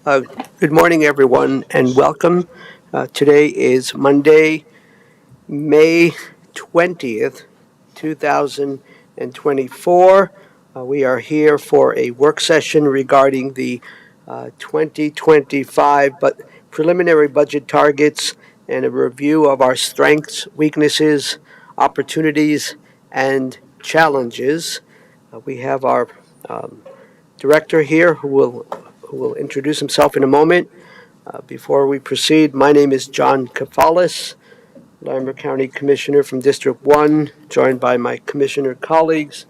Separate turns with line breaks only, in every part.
Uh, Good morning, everyone, and welcome. Today is Monday, May 20th, 2024. We are here for a work session regarding the 2025 preliminary budget targets and a review of our strengths, weaknesses, opportunities, and challenges. We have our director here who will introduce himself in a moment. Before we proceed, my name is John Kafalis, Larimer County Commissioner from District 1, joined by my commissioner colleagues,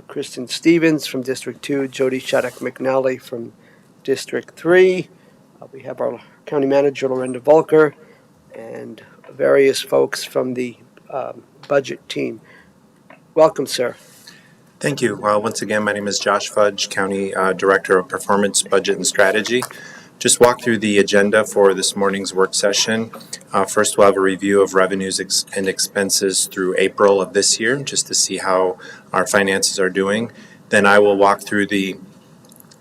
Kristen Stevens from District 2, Jody Shattuck McNally from District 3. We have our county manager, Lorinda Volker, and various folks from the budget team. Welcome, sir.
Thank you. Once again, my name is Josh Fudge, County Director of Performance, Budget, and Strategy. Just walk through the agenda for this morning's work session. First, we'll have a review of revenues and expenses through April of this year, just to see how our finances are doing. Then I will walk through the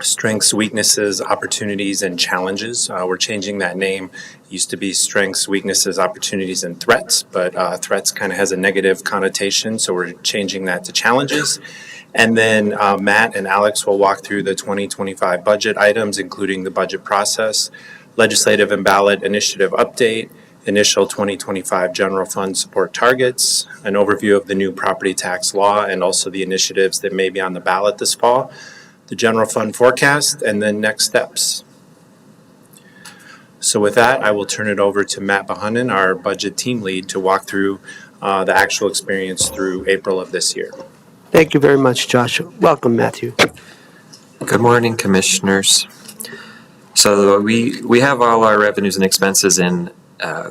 strengths, weaknesses, opportunities, and challenges. We're changing that name. It used to be strengths, weaknesses, opportunities, and threats, but threats kind of has a negative connotation, so we're changing that to challenges. And then Matt and Alex will walk through the 2025 budget items, including the budget process, legislative and ballot initiative update, initial 2025 general fund support targets, an overview of the new property tax law, and also the initiatives that may be on the ballot this fall, the general fund forecast, and then next steps. So with that, I will turn it over to Matt Bahunin, our budget team lead, to walk through the actual experience through April of this year.
Thank you very much, Josh. Welcome, Matthew.
Good morning, commissioners. So we have all our revenues and expenses in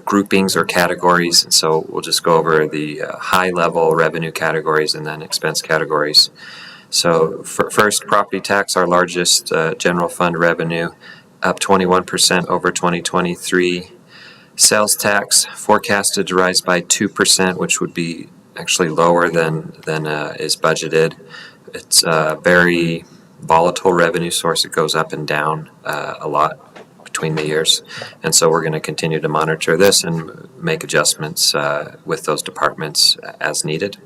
groupings or categories, and so we'll just go over the high-level revenue categories and then expense categories. So first, property tax, our largest general fund revenue, up 21% over 2023. Sales tax forecasted to rise by 2%, which would be actually lower than is budgeted. It's a very volatile revenue source. It goes up and down a lot between the years. And so we're going to continue to monitor this and make adjustments with those departments as needed.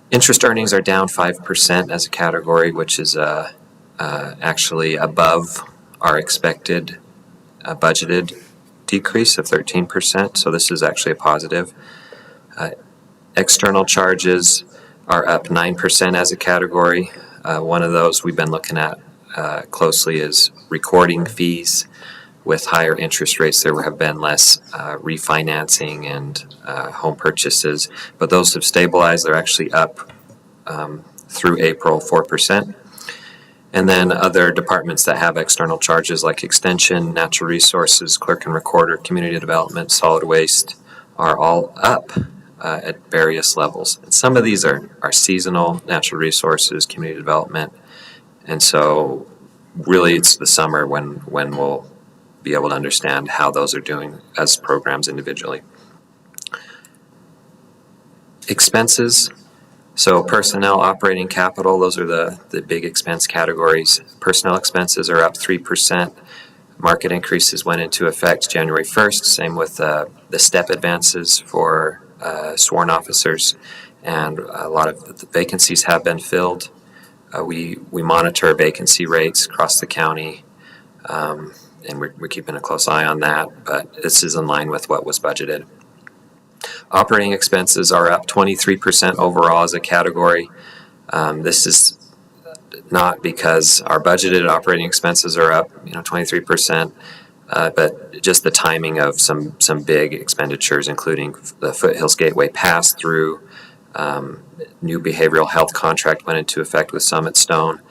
Interest earnings are down 5% as a category, which is actually above our expected budgeted decrease of 13%. So this is actually a positive. External charges are up 9% as a category. One of those we've been looking at closely is recording fees. With higher interest rates, there have been less refinancing and home purchases, but those have stabilized. They're actually up through April 4%. And then other departments that have external charges like extension, natural resources, clerk and recorder, community development, solid waste are all up at various levels. And some of these are seasonal, natural resources, community development. And so really it's the summer when we'll be able to understand how those are doing as programs individually. Expenses. So personnel, operating capital, those are the big expense categories. Personnel expenses are up 3%. Market increases went into effect January 1st. Same with the step advances for sworn officers, and a lot of the vacancies have been filled. We monitor vacancy rates across the county, and we're keeping a close eye on that, but this is in line with what was budgeted. Operating expenses are up 23% overall as a category. This is not because our budgeted operating expenses are up, 23%, but just the timing of some big expenditures, including the Foothills Gateway pass-through, new behavioral health contract went into effect with Summit Stone,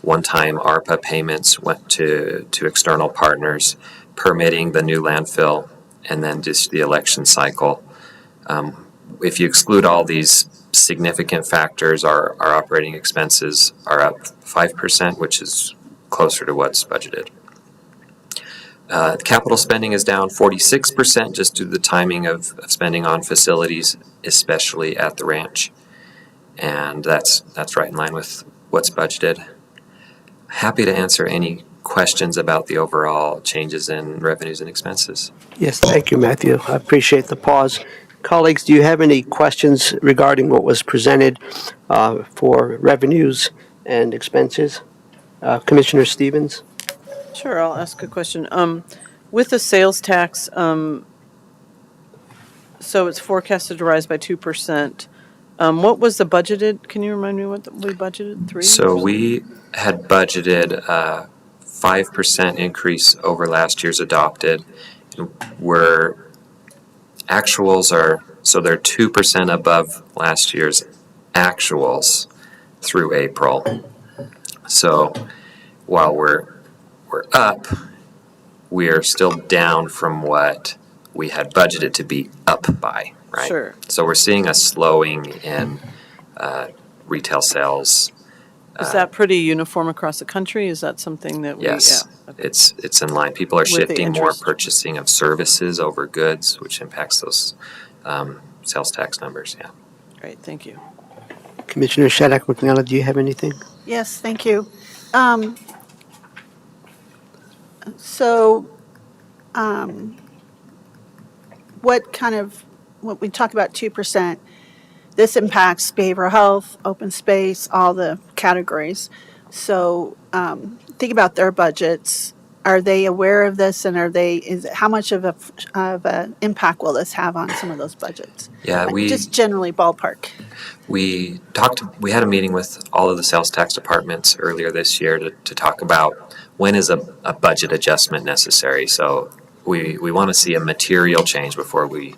one-time ARPA payments went to external partners, permitting the new landfill, and then just the election cycle. If you exclude all these significant factors, our operating expenses are up 5%, which is closer to what's budgeted. Capital spending is down 46% just due to the timing of spending on facilities, especially at the ranch. And that's right in line with what's budgeted. Happy to answer any questions about the overall changes in revenues and expenses?
Yes, thank you, Matthew. I appreciate the pause. Colleagues, do you have any questions regarding what was presented for revenues and expenses? Commissioner Stevens?
Sure, I'll ask a question. With the sales tax, so it's forecasted to rise by 2%. What was the budgeted? Can you remind me what we budgeted? 3?
So we had budgeted a 5% increase over last year's adopted. Where actuals are, so they're 2% above last year's actuals through April. So while we're up, we are still down from what we had budgeted to be up by, right?
Sure.
So we're seeing a slowing in retail sales.
Is that pretty uniform across the country? Is that something that we?
Yes,
Yeah. Okay.
it's in line. People are
With the
shifting more
interest.
purchasing of services over goods, which impacts those sales tax numbers, yeah.
Great, thank you.
Commissioner Shadrack McNally, do you have anything?
Yes, thank you. So, when we talk about 2%, this impacts behavioral health, open space, all the categories. So, think about their budgets. Are they aware of this, and how much of an impact will this have on some of those budgets?
Yeah,
Like, just generally ballpark.
we had a meeting with all of the sales tax departments earlier this year to talk about when is a budget adjustment necessary. So we want to see a material change before we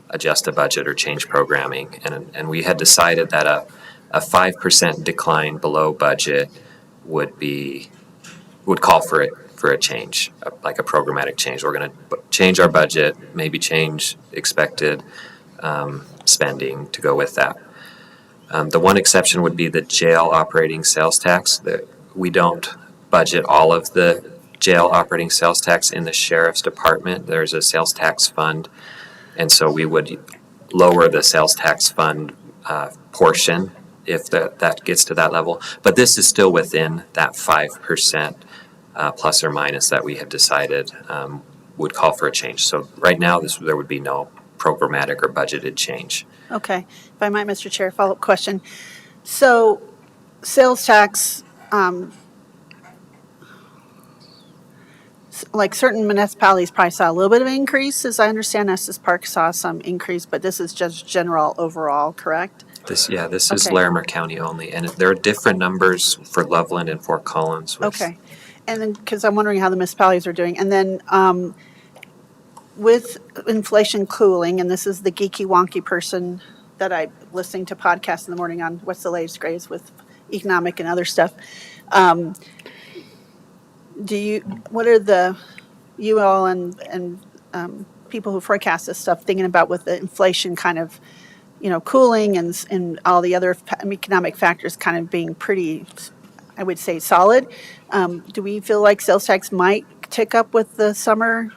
adjust a budget or change programming. And we had decided that a 5% decline below budget would call for a change, like a programmatic change. We're going to change our budget, maybe change expected spending to go with that. The one exception would be the jail operating sales tax. We don't budget all of the jail operating sales tax in the sheriff's department. There's a sales tax fund, and so we would lower the sales tax fund portion if that gets to that level. But this is still within that 5% plus or minus that we have decided would call for a change. So right now, there would be no programmatic or budgeted change.
Okay. If I might, Mr. Chair, follow-up question. So, sales tax, like certain municipalities probably saw a little bit of an increase, as I understand. Estes Park saw some increase, but this is just general overall, correct?
This is
Okay.
Larimer County only, and there are different numbers for Loveland and Fort Collins.
Okay. And then, because I'm wondering how the municipalities are doing. And then, with inflation cooling, and this is the geeky wonky person that I listening to podcasts in the morning on what's the latest grades with economic and other stuff. What are you all and people who forecast this stuff thinking about with the inflation kind of, cooling and all the other economic factors kind of being pretty, I would say, solid? Do we feel like sales tax might tick up with the summer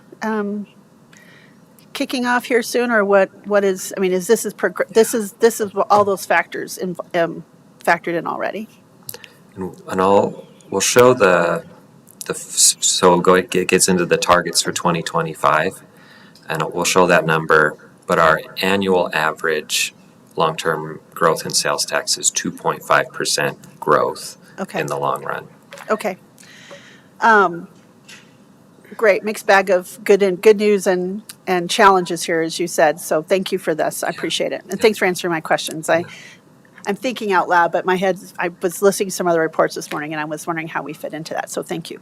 kicking off here soon, or what is? I mean, this is all those factors factored in already?
And we'll show it gets into the targets for 2025, and we'll show that number. But our annual average long-term growth in sales tax is 2.5% growth in the long run.
Okay. Great. Mixed bag of good news and challenges here, as you said. So thank you for this. I appreciate it. And thanks for answering my questions. I'm thinking out loud, but I was listening to some other reports this morning, and I was wondering how we fit into that. So thank you.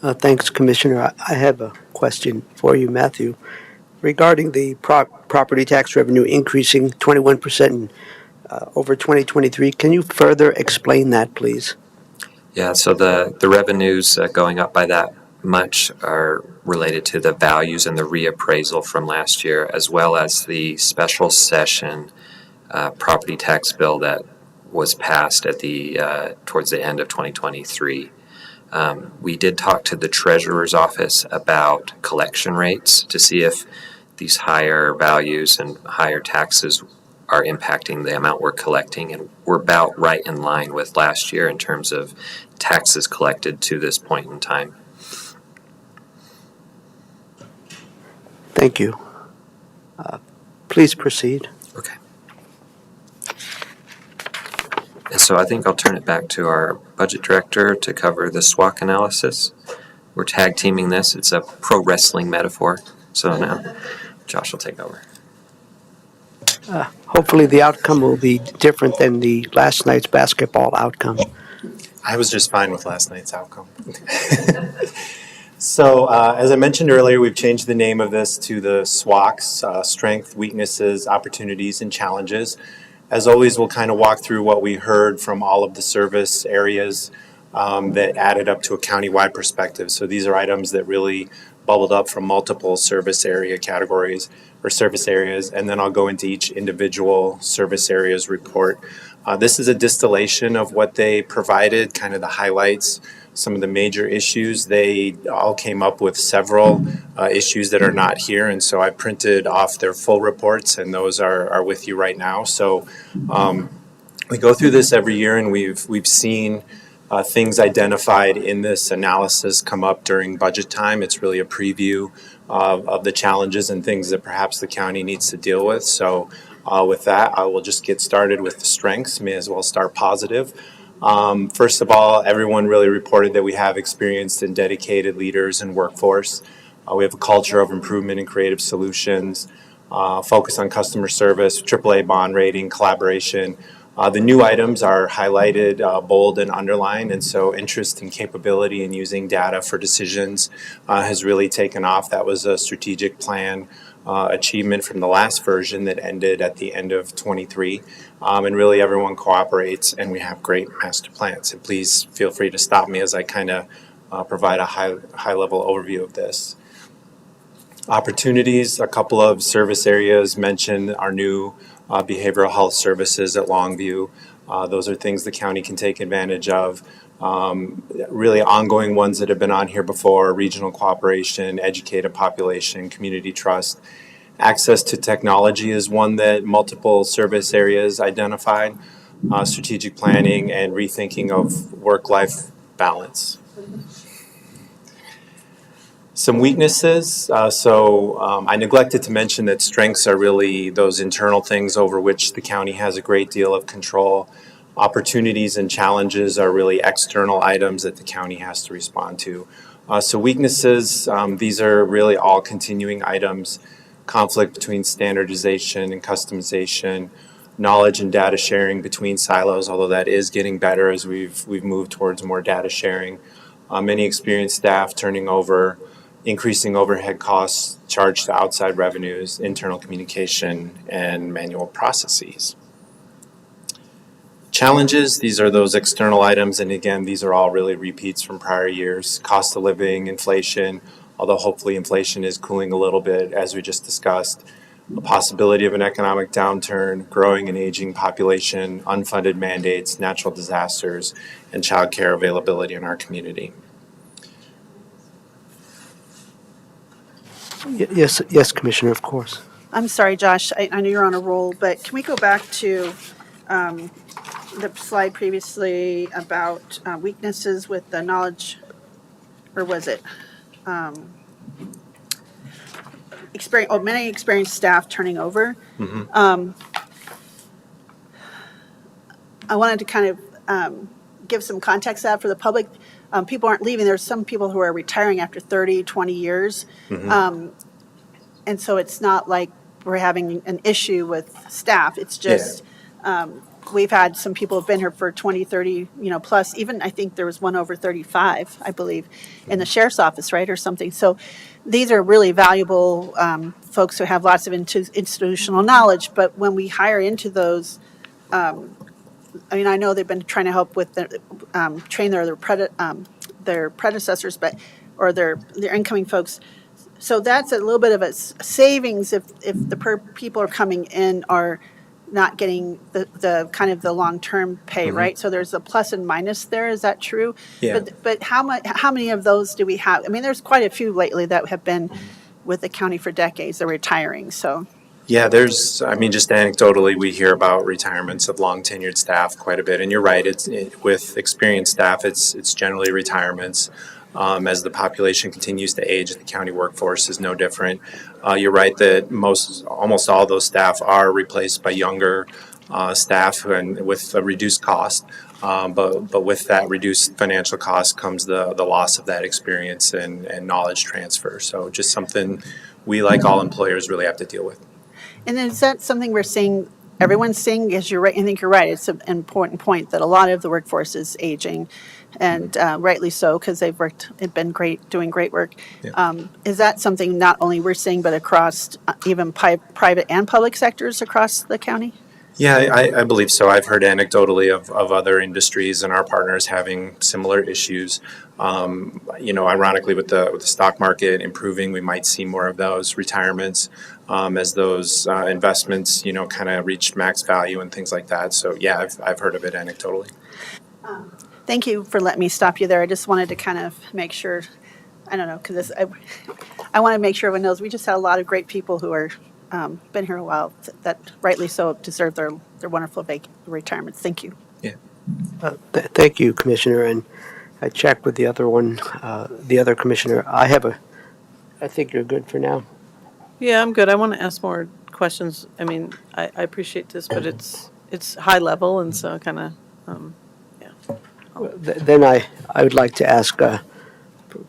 Thanks, Commissioner. I have a question for you, Matthew. Regarding the property tax revenue increasing 21% over 2023, can you further explain that, please?
Yeah, so the revenues going up by that much are related to the values and the reappraisal from last year, as well as the special session property tax bill that was passed at towards the end of 2023. We did talk to the Treasurer's Office about collection rates to see if these higher values and higher taxes are impacting the amount we're collecting. And we're about right in line with last year in terms of taxes collected to this point in time.
Thank you. Please proceed.
Okay. And so I think I'll turn it back to our budget director to cover the SWOT analysis. We're tag teaming this. It's a pro wrestling metaphor. So now Josh will take over.
Hopefully the outcome will be different than the last night's basketball outcome.
I was just fine with last night's outcome. So, as I mentioned earlier, we've changed the name of this to the SWOCs, Strength, Weaknesses, Opportunities, and Challenges. As always, we'll kind of walk through what we heard from all of the service areas that added up to a countywide perspective. So these are items that really bubbled up from multiple service area categories or service areas, and then I'll go into each individual service area's report. This is a distillation of what they provided, kind of the highlights, some of the major issues. They all came up with several issues that are not here, and so I printed off their full reports, and those are with you right now. So we go through this every year, and we've seen things identified in this analysis come up during budget time. It's really a preview of the challenges and things that perhaps the county needs to deal with. So with that, I will just get started with the strengths. May as well start positive. First of all, everyone really reported that we have experienced and dedicated leaders and workforce. We have a culture of improvement and creative solutions, focus on customer service, AAA bond rating, collaboration. The new items are highlighted, bold, and underlined, and so interest and capability in using data for decisions has really taken off. That was a strategic plan achievement from the last version that ended at the end of 23. And really everyone cooperates, and we have great master plans. And please feel free to stop me as I kind of provide a high-level overview of this. Opportunities, a couple of service areas mentioned our new behavioral health services at Longview. Those are things the county can take advantage of. Really ongoing ones that have been on here before: regional cooperation, educated population, community trust. Access to technology is one that multiple service areas identified. Strategic planning and rethinking of work-life balance. Some weaknesses. I neglected to mention that strengths are really those internal things over which the county has a great deal of control. Opportunities and challenges are really external items that the county has to respond to. So weaknesses, these are really all continuing items: conflict between standardization and customization, knowledge and data sharing between silos, although that is getting better as we've moved towards more data sharing. Many experienced staff turning over, increasing overhead costs charged to outside revenues, internal communication, and manual processes. Challenges, these are those external items, and again, these are all really repeats from prior years. Cost of living, inflation, although hopefully inflation is cooling a little bit, as we just discussed. The possibility of an economic downturn, growing and aging population, unfunded mandates, natural disasters, and child care availability in our community.
Yes, Commissioner, of course.
I'm sorry, Josh, I know you're on a roll, but can we go back to the slide previously about weaknesses with the knowledge, or was it many experienced staff turning over?
Mm-hmm.
I wanted to kind of give some context to that for the public. People aren't leaving. There's some people who are retiring after 30, 20 years.
Mm-hmm.
And so it's not like we're having an issue with staff. It's just we've had some people who've been here for 20, 30, plus. Even I think there was one over 35, I believe, in the sheriff's office, right, or something. So these are really valuable folks who have lots of institutional knowledge. But when we hire into those, I know they've been trying to help with train their predecessors, or their incoming folks. So that's a little bit of a savings if the people are coming in are not getting the kind of the long-term pay,
Mm-hmm.
right? So there's a plus and minus there. Is that true?
Yeah.
But how many of those do we have? There's quite a few lately that have been with the county for decades. They're retiring. So
Yeah, I mean, just anecdotally, we hear about retirements of long tenured staff quite a bit. And you're right, with experienced staff, it's generally retirements. As the population continues to age, the county workforce is no different. You're right that almost all those staff are replaced by younger staff and with a reduced cost. But with that reduced financial cost comes the loss of that experience and knowledge transfer. So just something we, like all employers, really have to deal with.
And is that something we're seeing, everyone's seeing? Because you're right, I think you're right. It's an important point that a lot of the workforce is aging, and rightly so, because they've been great, doing great work.
Yeah.
Is that something not only we're seeing, but across even private and public sectors across the county?
Yeah, I believe so. I've heard anecdotally of other industries and our partners having similar issues. Ironically, with the stock market improving, we might see more of those retirements as those investments, kind of reach max value and things like that. So yeah, I've heard of it anecdotally.
Thank you for letting me stop you there. I just wanted to kind of make sure, I don't know, because I want to make sure everyone knows we just had a lot of great people who are been here a while that rightly so deserve their wonderful retirements. Thank you.
Yeah.
Thank you, Commissioner. And I checked with the other commissioner. I think you're good for now.
Yeah, I'm good. I want to ask more questions. I mean, I appreciate this, but it's high level, and so kind of, yeah.
Then I would like to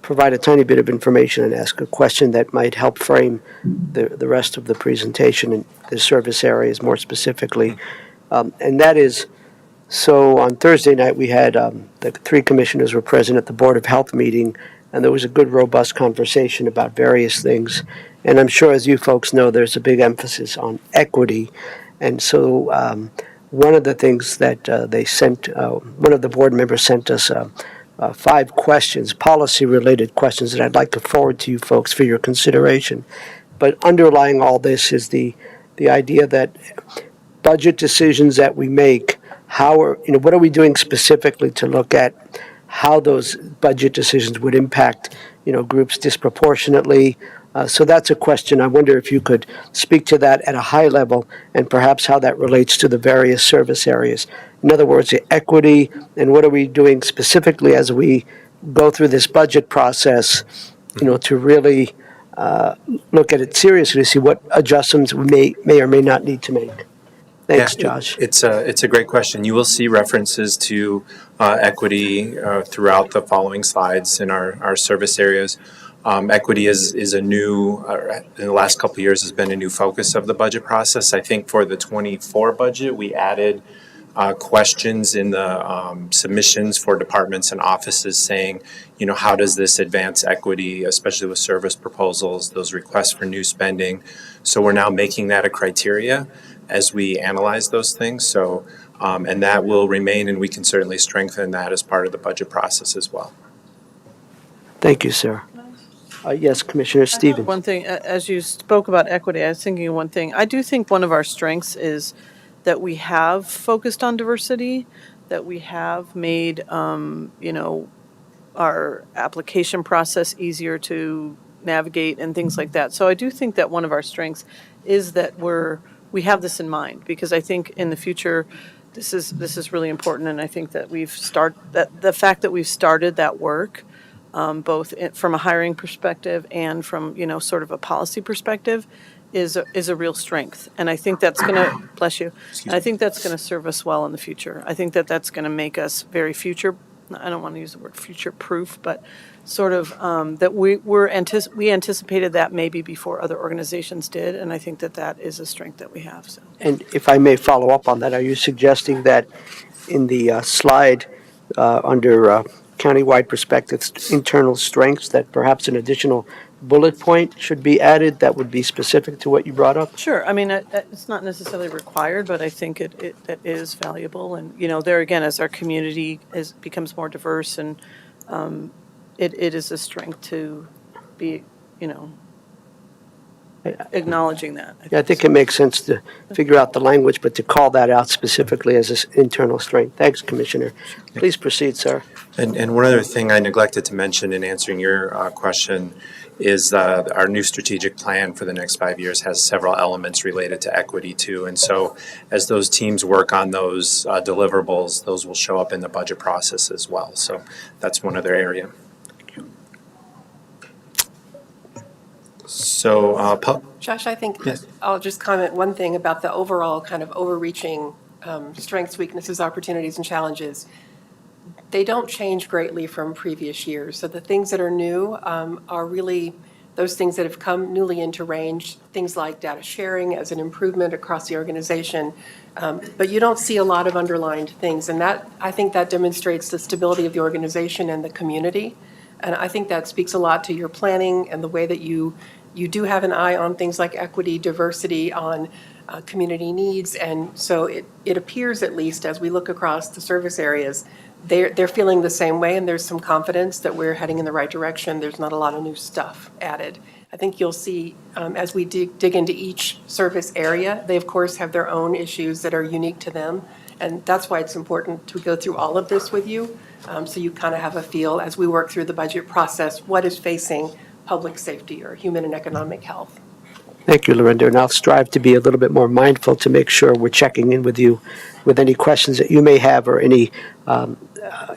provide a tiny bit of information and ask a question that might help frame the rest of the presentation and the service areas more specifically. And that is, so on Thursday night, we had the three commissioners were present at the Board of Health meeting, and there was a good, robust conversation about various things. And I'm sure, as you folks know, there's a big emphasis on equity. And so one of the things that one of the board members sent us 5 questions, policy-related questions that I'd like to forward to you folks for your consideration. But underlying all this is the idea that budget decisions that we make, what are we doing specifically to look at how those budget decisions would impact, groups disproportionately. So that's a question. I wonder if you could speak to that at a high level and perhaps how that relates to the various service areas. In other words, the equity and what are we doing specifically as we go through this budget process, to really look at it seriously to see what adjustments we may or may not need to make. Thanks,
Yeah,
Josh.
it's a great question. You will see references to equity throughout the following slides in our service areas. Equity is a new, in the last couple of years, has been a new focus of the budget process. I think for the 24 budget, we added questions in the submissions for departments and offices saying, how does this advance equity, especially with service proposals, those requests for new spending. So we're now making that a criteria as we analyze those things. So, and that will remain, and we can certainly strengthen that as part of the budget process as well.
Thank you, sir. Yes, Commissioner Stevens.
One thing, as you spoke about equity, I was thinking of one thing. I do think one of our strengths is that we have focused on diversity, that we have made, our application process easier to navigate and things like that. So I do think that one of our strengths is that we have this in mind, because I think in the future, this is really important, and I think that the fact that we've started that work, both from a hiring perspective and from sort of a policy perspective, is a real strength, and I think that's going to bless you. And I think that's going to serve us well in the future. I think that that's going to make us very future. I don't want to use the word future proof, but sort of that we anticipated that maybe before other organizations did, and I think that is a strength that we have. So.
And if I may follow up on that, are you suggesting that in the slide under countywide perspectives, internal strengths, that perhaps an additional bullet point should be added that would be specific to what you brought up?
Sure. I mean, it's not necessarily required, but I think it is valuable. And, there again, as our community becomes more diverse, and it is a strength to be, acknowledging that.
Yeah, I think it makes sense to figure out the language, but to call that out specifically as an internal strength. Thanks, Commissioner. Please proceed, sir.
And one other thing I neglected to mention in answering your question is our new strategic plan for the next 5 years has several elements related to equity too. And so as those teams work on those deliverables, those will show up in the budget process as well. So that's one other area. So,
Josh, I think
Yes.
I'll just comment one thing about the overall kind of overreaching strengths, weaknesses, opportunities, and challenges. They don't change greatly from previous years. So the things that are new are really those things that have come newly into range, things like data sharing as an improvement across the organization. But you don't see a lot of underlined things. And that, I think that demonstrates the stability of the organization and the community. And I think that speaks a lot to your planning and the way that you do have an eye on things like equity, diversity, on community needs. And so it appears, at least as we look across the service areas, they're feeling the same way, and there's some confidence that we're heading in the right direction. There's not a lot of new stuff added. I think you'll see as we dig into each service area, they of course have their own issues that are unique to them. And that's why it's important to go through all of this with you, so you kind of have a feel as we work through the budget process, what is facing public safety or human and economic health.
Thank you, Lorinda, and I'll strive to be a little bit more mindful to make sure we're checking in with you with any questions that you may have or any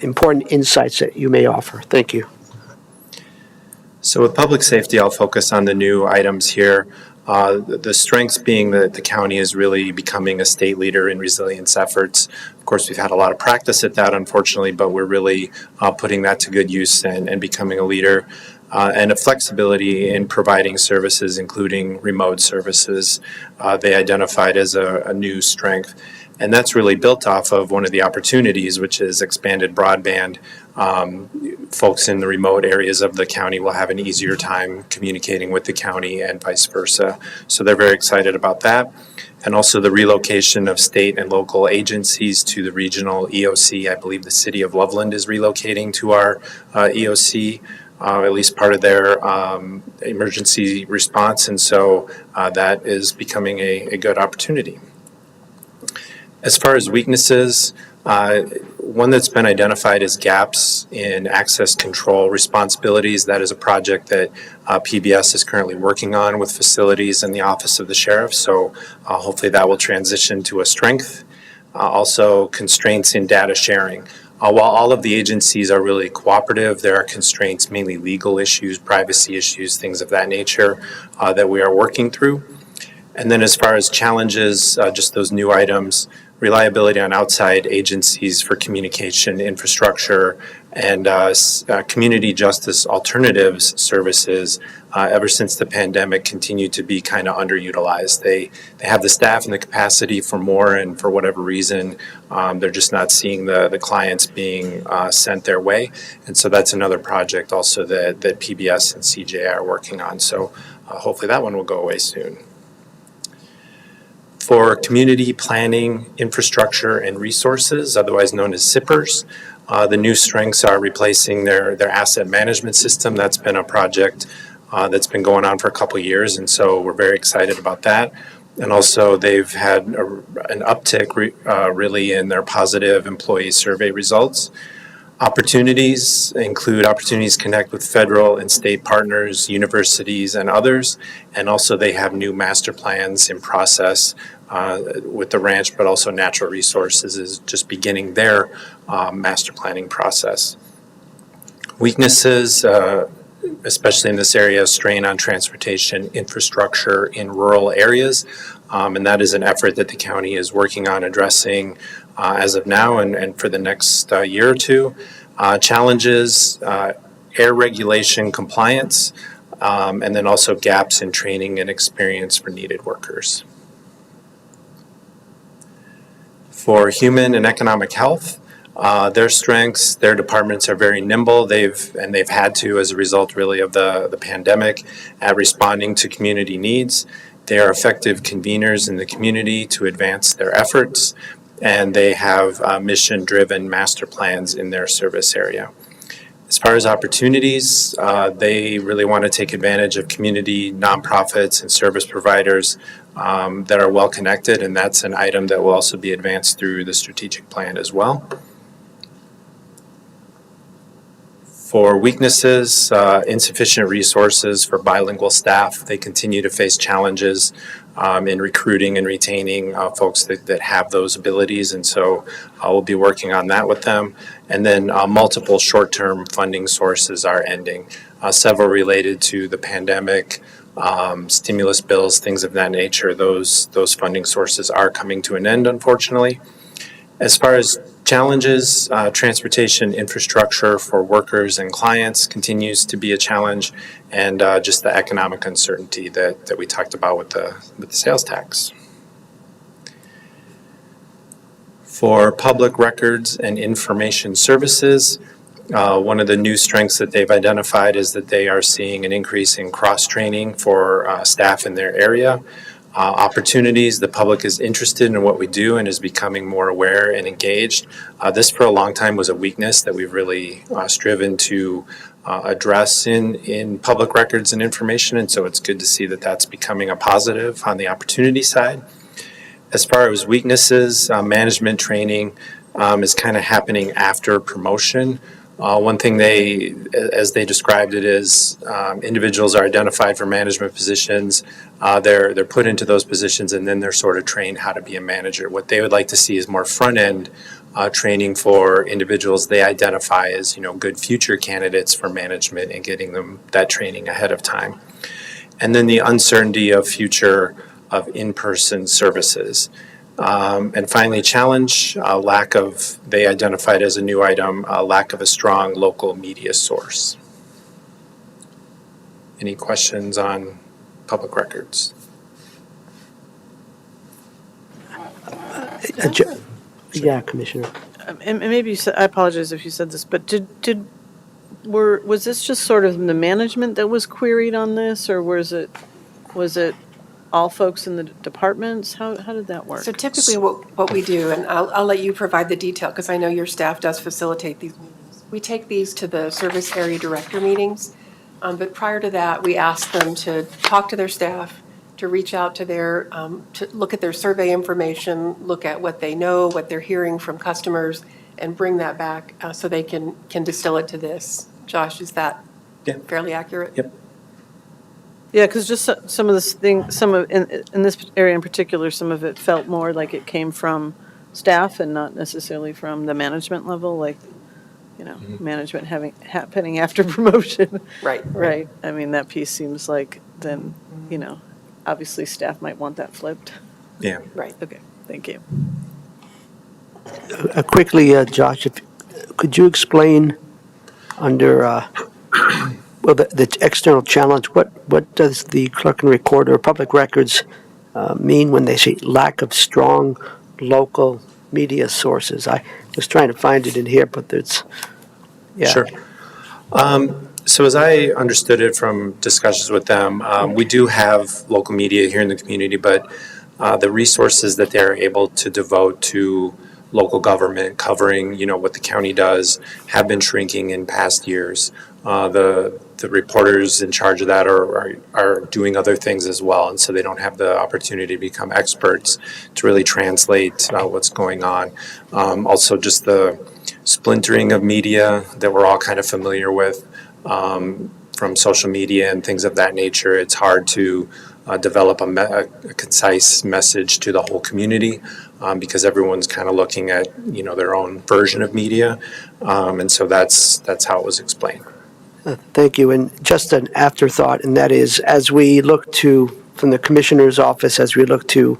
important insights that you may offer. Thank you.
So with public safety, I'll focus on the new items here. The strengths being that the county is really becoming a state leader in resilience efforts. Of course, we've had a lot of practice at that, unfortunately, but we're really putting that to good use and becoming a leader. And a flexibility in providing services, including remote services, they identified as a new strength. And that's really built off of one of the opportunities, which is expanded broadband. Folks in the remote areas of the county will have an easier time communicating with the county and vice versa. So they're very excited about that. And also the relocation of state and local agencies to the regional EOC. I believe the city of Loveland is relocating to our EOC. At least part of their emergency response, and so that is becoming a good opportunity. As far as weaknesses, one that's been identified as gaps in access control responsibilities. That is a project that PBS is currently working on with facilities and the Office of the Sheriff, so hopefully that will transition to a strength. Also, constraints in data sharing. While all of the agencies are really cooperative, there are constraints, mainly legal issues, privacy issues, things of that nature that we are working through. And then as far as challenges, just those new items, reliability on outside agencies for communication infrastructure and community justice alternatives services ever since the pandemic continue to be kind of underutilized. They have the staff and the capacity for more, and for whatever reason, they're just not seeing the clients being sent their way. And so that's another project also that PBS and CJI are working on. So hopefully that one will go away soon. For community planning, infrastructure, and resources, otherwise known as SIPRs, the new strengths are replacing their asset management system. That's been a project that's been going on for a couple of years, and so we're very excited about that. And also they've had an uptick really in their positive employee survey results. Opportunities include opportunities to connect with federal and state partners, universities, and others. And also they have new master plans in process with the ranch, but also natural resources is just beginning their master planning process. Weaknesses, especially in this area, strain on transportation infrastructure in rural areas. And that is an effort that the county is working on addressing as of now and for the next year or two. Challenges, air regulation compliance, and then also gaps in training and experience for needed workers. For human and economic health, their strengths, their departments are very nimble. They've had to as a result really of the pandemic at responding to community needs. They are effective conveners in the community to advance their efforts, and they have mission-driven master plans in their service area. As far as opportunities, they really want to take advantage of community nonprofits and service providers that are well connected, and that's an item that will also be advanced through the strategic plan as well. For weaknesses, insufficient resources for bilingual staff. They continue to face challenges in recruiting and retaining folks that have those abilities, and so we'll be working on that with them. And then multiple short-term funding sources are ending, several related to the pandemic, stimulus bills, things of that nature. Those funding sources are coming to an end, unfortunately. As far as challenges, transportation infrastructure for workers and clients continues to be a challenge, and just the economic uncertainty that we talked about with the sales tax. For public records and information services, one of the new strengths that they've identified is that they are seeing an increase in cross-training for staff in their area. Opportunities, the public is interested in what we do and is becoming more aware and engaged. This for a long time was a weakness that we've really striven to address in public records and information, and so it's good to see that that's becoming a positive on the opportunity side. As far as weaknesses, management training is kind of happening after promotion. One thing as they described it, is individuals are identified for management positions. They're put into those positions, and then they're sort of trained how to be a manager. What they would like to see is more front-end training for individuals they identify as, good future candidates for management, and getting them that training ahead of time. And then the uncertainty of future of in-person services. And finally, challenge, they identified as a new item, lack of a strong local media source. Any questions on public records?
Yeah, Commissioner.
And maybe you said, I apologize if you said this, but was this just sort of the management that was queried on this, or was it all folks in the departments? How did that work?
So typically what we do, and I'll let you provide the detail because I know your staff does facilitate these meetings. We take these to the service area director meetings, but prior to that, we ask them to talk to their staff, to reach out to to look at their survey information, look at what they know, what they're hearing from customers, and bring that back so they can distill it to this. Josh, is that fairly accurate?
Yep.
Yeah, because just some of this thing, in this area in particular, some of it felt more like it came from staff and not necessarily from the management level, like, management happening after promotion.
Right.
Right. I mean, that piece seems like then, obviously staff might want that flipped.
Yeah.
Right.
Okay, thank you.
Quickly, Josh, could you explain under the external challenge, what does the clerk and recorder of public records mean when they say lack of strong local media sources? I was trying to find it in here, but it's, yeah.
Sure. So as I understood it from discussions with them, we do have local media here in the community, but the resources that they're able to devote to local government, covering, what the county does, have been shrinking in past years. The reporters in charge of that are doing other things as well, and so they don't have the opportunity to become experts to really translate what's going on. Also, just the splintering of media that we're all kind of familiar with from social media and things of that nature. It's hard to develop a concise message to the whole community because everyone's kind of looking at their own version of media, and so that's how it was explained.
Thank you. And just an afterthought, and that is, as we look to, from the Commissioner's office, as we look to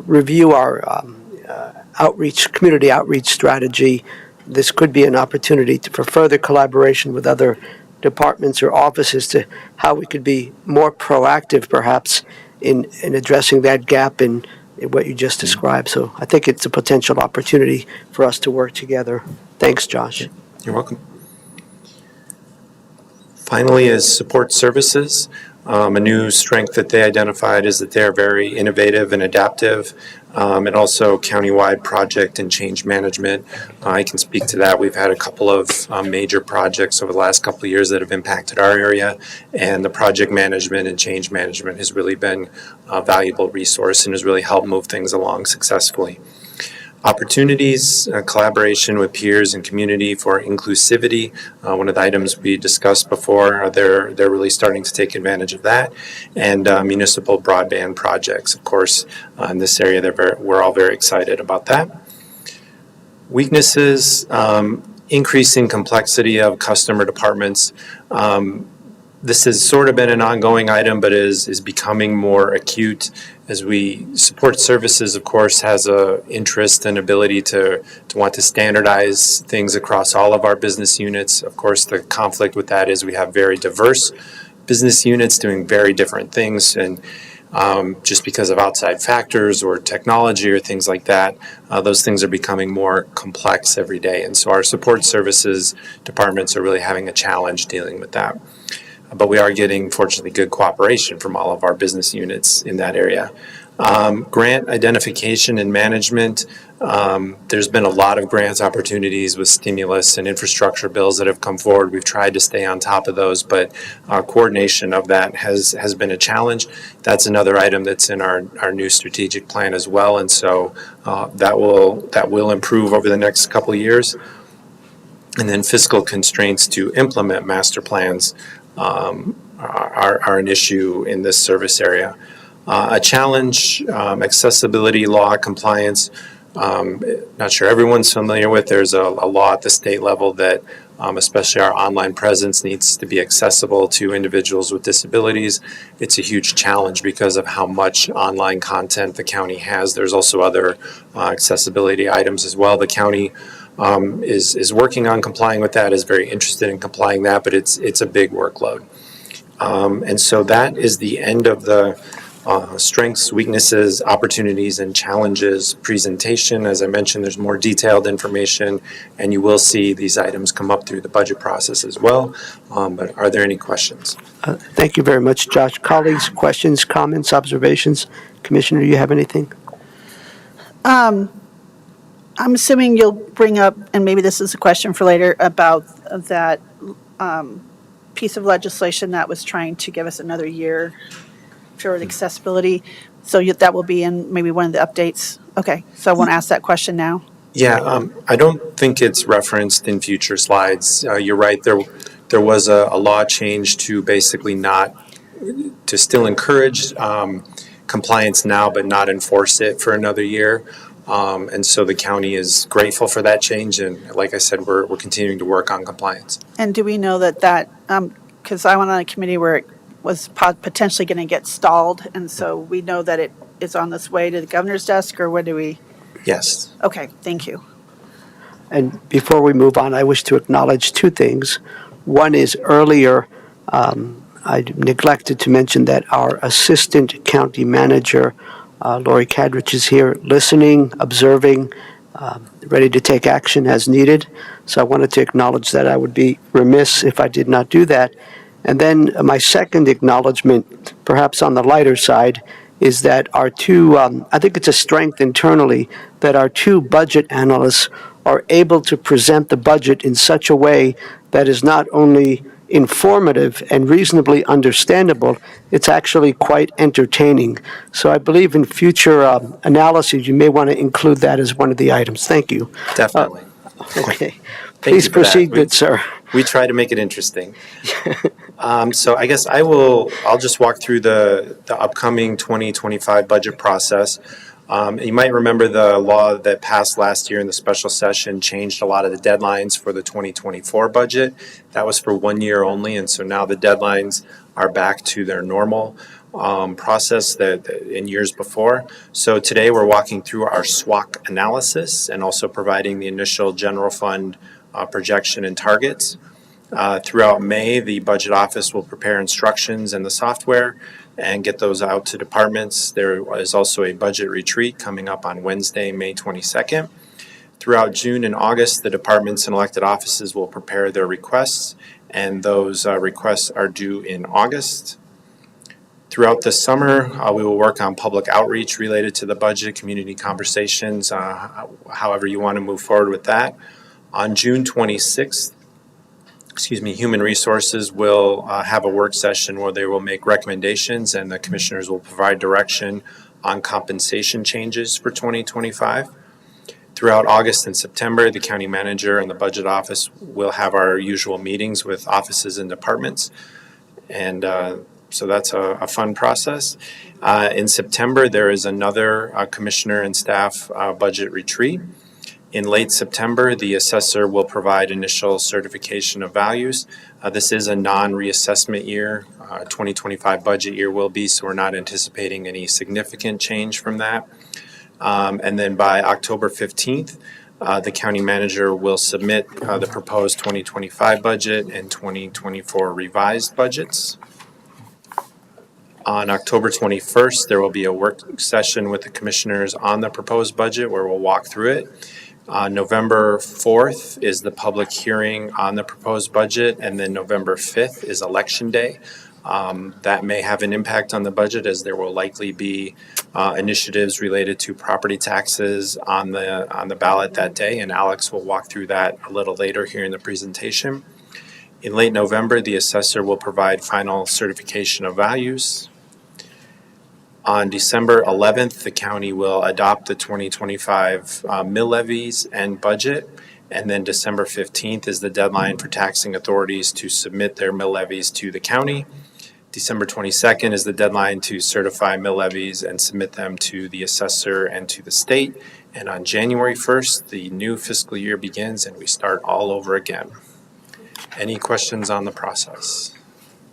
review our community outreach strategy, this could be an opportunity for further collaboration with other departments or offices to how we could be more proactive, perhaps, in addressing that gap in what you just described. So I think it's a potential opportunity for us to work together. Thanks, Josh.
You're welcome. Finally, is support services. A new strength that they identified is that they're very innovative and adaptive, and also countywide project and change management. I can speak to that. We've had a couple of major projects over the last couple of years that have impacted our area, and the project management and change management has really been a valuable resource and has really helped move things along successfully. Opportunities, collaboration with peers and community for inclusivity. One of the items we discussed before, they're really starting to take advantage of that. And municipal broadband projects, of course, in this area, we're all very excited about that. Weaknesses, increasing complexity of customer departments. This has sort of been an ongoing item, but is becoming more acute as we support services, of course, has a interest and ability to want to standardize things across all of our business units. Of course, the conflict with that is we have very diverse business units doing very different things, and just because of outside factors or technology or things like that, those things are becoming more complex every day. And so our support services departments are really having a challenge dealing with that. But we are getting, fortunately, good cooperation from all of our business units in that area. Grant identification and management. There's been a lot of grants opportunities with stimulus and infrastructure bills that have come forward. We've tried to stay on top of those, but coordination of that has been a challenge. That's another item that's in our new strategic plan as well, and so that will improve over the next couple of years. And then fiscal constraints to implement master plans are an issue in this service area. A challenge, accessibility law compliance. Not sure everyone's familiar with. There's a law at the state level that especially our online presence needs to be accessible to individuals with disabilities. It's a huge challenge because of how much online content the county has. There's also other accessibility items as well. The county is working on complying with that, is very interested in complying that, but it's a big workload. And so that is the end of the strengths, weaknesses, opportunities, and challenges presentation. As I mentioned, there's more detailed information, and you will see these items come up through the budget process as well. But are there any questions?
Thank you very much, Josh. Colleagues, questions, comments, observations? Commissioner, do you have anything?
I'm assuming you'll bring up, and maybe this is a question for later, about that piece of legislation that was trying to give us another year for accessibility. So that will be in maybe one of the updates. Okay, so I won't ask that question now.
Yeah, I don't think it's referenced in future slides. You're right, there was a law change to basically to still encourage compliance now, but not enforce it for another year. And so the county is grateful for that change, and like I said, we're continuing to work on compliance.
And do we know that because I went on a committee where it was potentially going to get stalled, and so we know that it is on this way to the governor's desk, or what do we?
Yes.
Okay, thank you.
And before we move on, I wish to acknowledge two things. One is earlier, I neglected to mention that our assistant county manager, Lori Cadrich, is here listening, observing, ready to take action as needed. So I wanted to acknowledge that. I would be remiss if I did not do that. And then my second acknowledgement, perhaps on the lighter side, is that our two, I think it's a strength internally, that our two budget analysts are able to present the budget in such a way that is not only informative and reasonably understandable, it's actually quite entertaining. So I believe in future analyses, you may want to include that as one of the items. Thank you.
Definitely.
Okay. Please proceed, good sir.
We try to make it interesting. So I guess I'll just walk through the upcoming 2025 budget process. You might remember the law that passed last year in the special session changed a lot of the deadlines for the 2024 budget. That was for 1 year only, and so now the deadlines are back to their normal process that in years before. So today we're walking through our SWOT analysis and also providing the initial general fund projection and targets. Throughout May, the budget office will prepare instructions and the software and get those out to departments. There is also a budget retreat coming up on Wednesday, May 22nd. Throughout June and August, the departments and elected offices will prepare their requests, and those requests are due in August. Throughout the summer, we will work on public outreach related to the budget, community conversations, however you want to move forward with that. On June 26th, Human Resources will have a work session where they will make recommendations and the commissioners will provide direction on compensation changes for 2025. Throughout August and September, the county manager and the budget office will have our usual meetings with offices and departments. And so that's a fun process. In September, there is another commissioner and staff budget retreat. In late September, the assessor will provide initial certification of values. This is a non-reassessment year. 2025 budget year will be, so we're not anticipating any significant change from that. And then by October 15th, the county manager will submit the proposed 2025 budget and 2024 revised budgets. On October 21st, there will be a work session with the commissioners on the proposed budget where we'll walk through it. November 4th is the public hearing on the proposed budget, and then November 5th is Election Day. That may have an impact on the budget as there will likely be initiatives related to property taxes on the ballot that day, and Alex will walk through that a little later here in the presentation. In late November, the assessor will provide final certification of values. On December 11th, the county will adopt the 2025 mill levies and budget. And then December 15th is the deadline for taxing authorities to submit their mill levies to the county. December 22nd is the deadline to certify mill levies and submit them to the assessor and to the state. And on January 1st, the new fiscal year begins and we start all over again. Any questions on the process?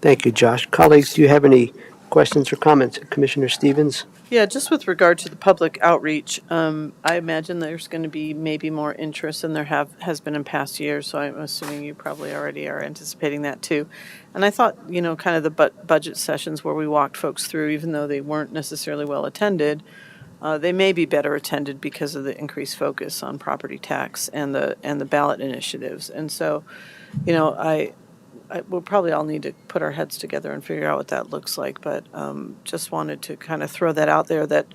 Thank you, Josh. Colleagues, do you have any questions or comments? Commissioner Stevens?
Yeah, just with regard to the public outreach, I imagine there's going to be maybe more interest than there has been in past years, so I'm assuming you probably already are anticipating that too. And I thought, kind of the budget sessions where we walked folks through, even though they weren't necessarily well attended, they may be better attended because of the increased focus on property tax and the ballot initiatives. And so, we'll probably all need to put our heads together and figure out what that looks like, but just wanted to kind of throw that out there that,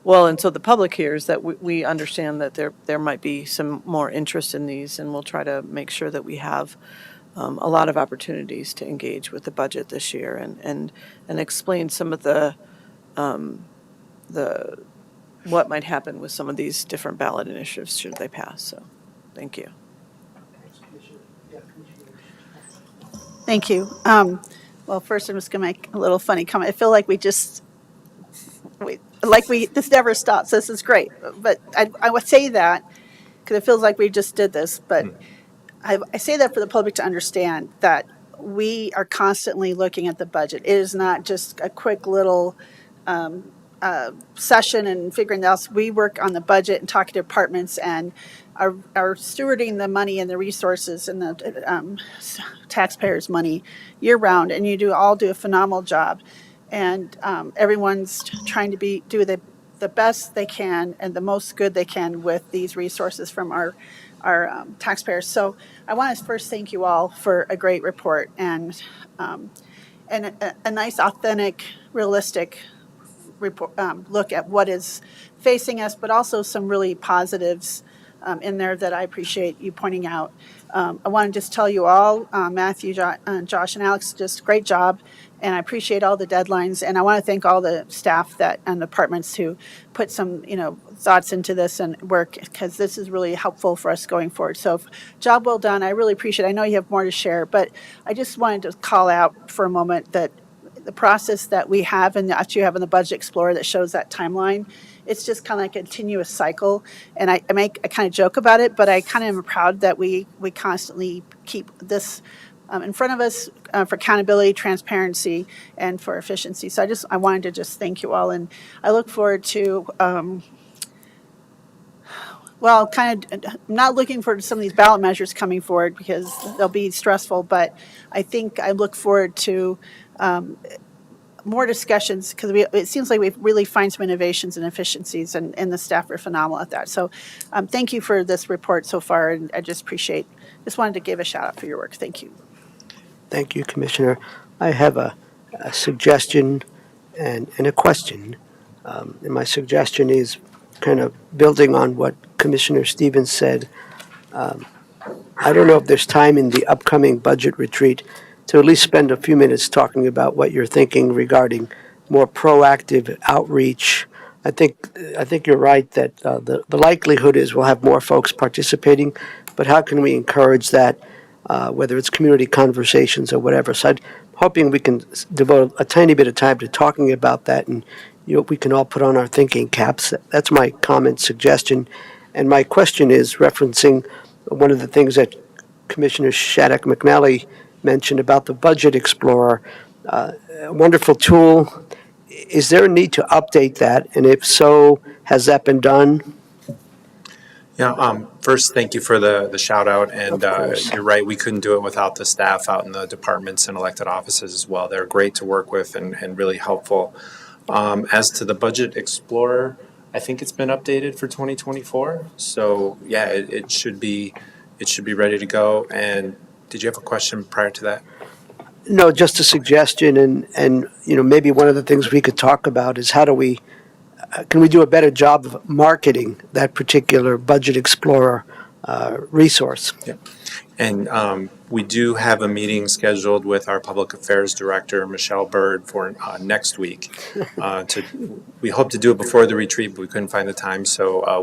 and so the public hears that we understand that there might be some more interest in these, and we'll try to make sure that we have a lot of opportunities to engage with the budget this year and explain some of the what might happen with some of these different ballot initiatives should they pass. So, thank you.
Thank you. Well, first I'm just going to make a little funny comment. I feel like this never stops. This is great. But I would say that because it feels like we just did this. But I say that for the public to understand that we are constantly looking at the budget. It is not just a quick little session and figuring out. We work on the budget and talking to departments and are stewarding the money and the resources and the taxpayers' money year round. And you all do a phenomenal job. And everyone's trying to do the best they can and the most good they can with these resources from our taxpayers. So I want to first thank you all for a great report and a nice, authentic, realistic report, look at what is facing us, but also some really positives in there that I appreciate you pointing out. I want to just tell you all, Matthew, Josh, and Alex, just great job. And I appreciate all the deadlines. And I want to thank all the staff and departments who put some, thoughts into this and work, because this is really helpful for us going forward. So job well done. I really appreciate it. I know you have more to share, but I just wanted to call out for a moment that the process that we have and that you have in the Budget Explorer that shows that timeline, it's just kind of like a continuous cycle. And I kind of joke about it, but I kind of am proud that we constantly keep this in front of us for accountability, transparency, and for efficiency. So I wanted to just thank you all. And I look forward to, I'm not looking forward to some of these ballot measures coming forward because they'll be stressful, but I think I look forward to more discussions because it seems like we've really find some innovations and efficiencies, and the staff are phenomenal at that. So thank you for this report so far, and I just wanted to give a shout out for your work. Thank you.
Thank you, Commissioner. I have a suggestion and a question. And my suggestion is kind of building on what Commissioner Stevens said. I don't know if there's time in the upcoming budget retreat to at least spend a few minutes talking about what you're thinking regarding more proactive outreach. I think you're right that the likelihood is we'll have more folks participating, but how can we encourage that, whether it's community conversations or whatever? So I'm hoping we can devote a tiny bit of time to talking about that, and we can all put on our thinking caps. That's my comment suggestion. And my question is referencing one of the things that Commissioner Shattuck McNally mentioned about the Budget Explorer. A wonderful tool. Is there a need to update that? And if so, has that been done?
Yeah, first, thank you for the shout out, and
Of course.
you're right, we couldn't do it without the staff out in the departments and elected offices as well. They're great to work with and really helpful. As to the Budget Explorer, I think it's been updated for 2024, so yeah, it should be ready to go. And did you have a question prior to that?
No, just a suggestion, and maybe one of the things we could talk about is how do we can we do a better job of marketing that particular Budget Explorer resource?
Yeah. And we do have a meeting scheduled with our Public Affairs Director, Michelle Bird, for next week. We hope to do it before the retreat, but we couldn't find the time. So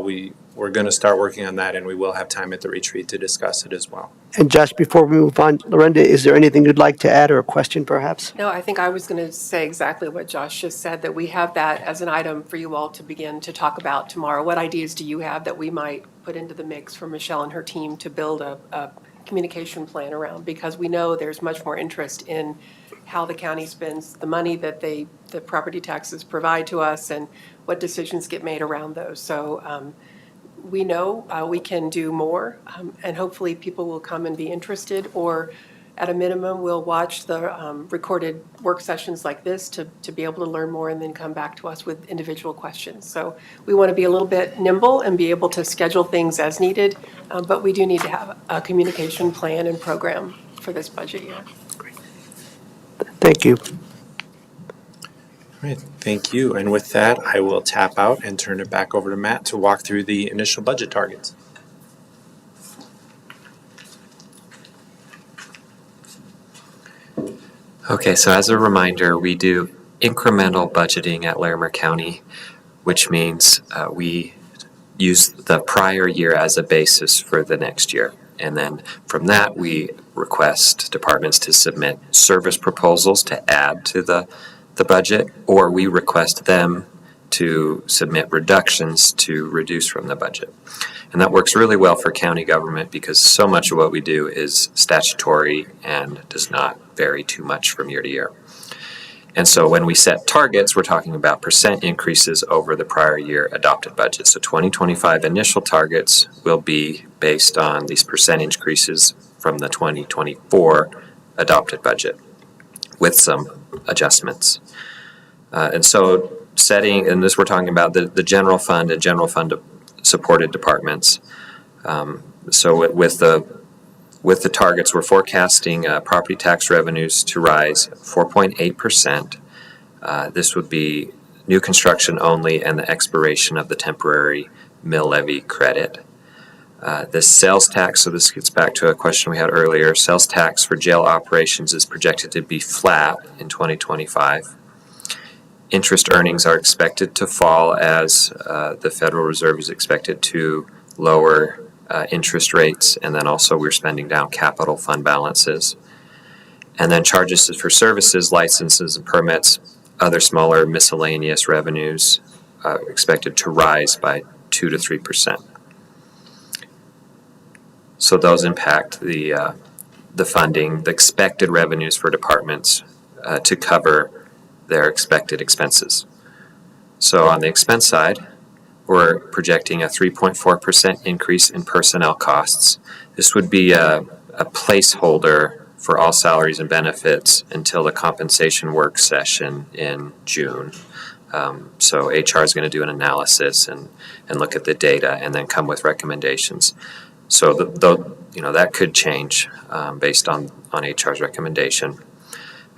we're going to start working on that, and we will have time at the retreat to discuss it as well.
And Josh, before we move on, Lorenda, is there anything you'd like to add or a question perhaps?
No, I think I was going to say exactly what Josh just said, that we have that as an item for you all to begin to talk about tomorrow. What ideas do you have that we might put into the mix for Michelle and her team to build a communication plan around? Because we know there's much more interest in how the county spends the money that the property taxes provide to us and what decisions get made around those. So we know we can do more, and hopefully people will come and be interested, or at a minimum, we'll watch the recorded work sessions like this to be able to learn more and then come back to us with individual questions. So we want to be a little bit nimble and be able to schedule things as needed, but we do need to have a communication plan and program for this budget year.
Thank you.
All right, thank you. And with that, I will tap out and turn it back over to Matt to walk through the initial budget targets.
Okay, so as a reminder, we do incremental budgeting at Larimer County, which means we use the prior year as a basis for the next year. And then from that, we request departments to submit service proposals to add to the budget, or we request them to submit reductions to reduce from the budget. And that works really well for county government because so much of what we do is statutory and does not vary too much from year to year. And so when we set targets, we're talking about percent increases over the prior year adopted budget. So 2025 initial targets will be based on these percent increases from the 2024 adopted budget with some adjustments. And so setting, and this we're talking about the general fund and general fund supported departments. So with the targets, we're forecasting property tax revenues to rise 4.8%. This would be new construction only and the expiration of the temporary mill levy credit. The sales tax, so this gets back to a question we had earlier, sales tax for jail operations is projected to be flat in 2025. Interest earnings are expected to fall as the Federal Reserve is expected to lower interest rates, and then also we're spending down capital fund balances. And then charges for services, licenses, and permits, other smaller miscellaneous revenues are expected to rise by 2 to 3%. So those impact the funding, the expected revenues for departments to cover their expected expenses. So on the expense side, we're projecting a 3.4% increase in personnel costs. This would be a placeholder for all salaries and benefits until the compensation work session in June. So HR is going to do an analysis and look at the data and then come with recommendations. So that could change based on HR's recommendation.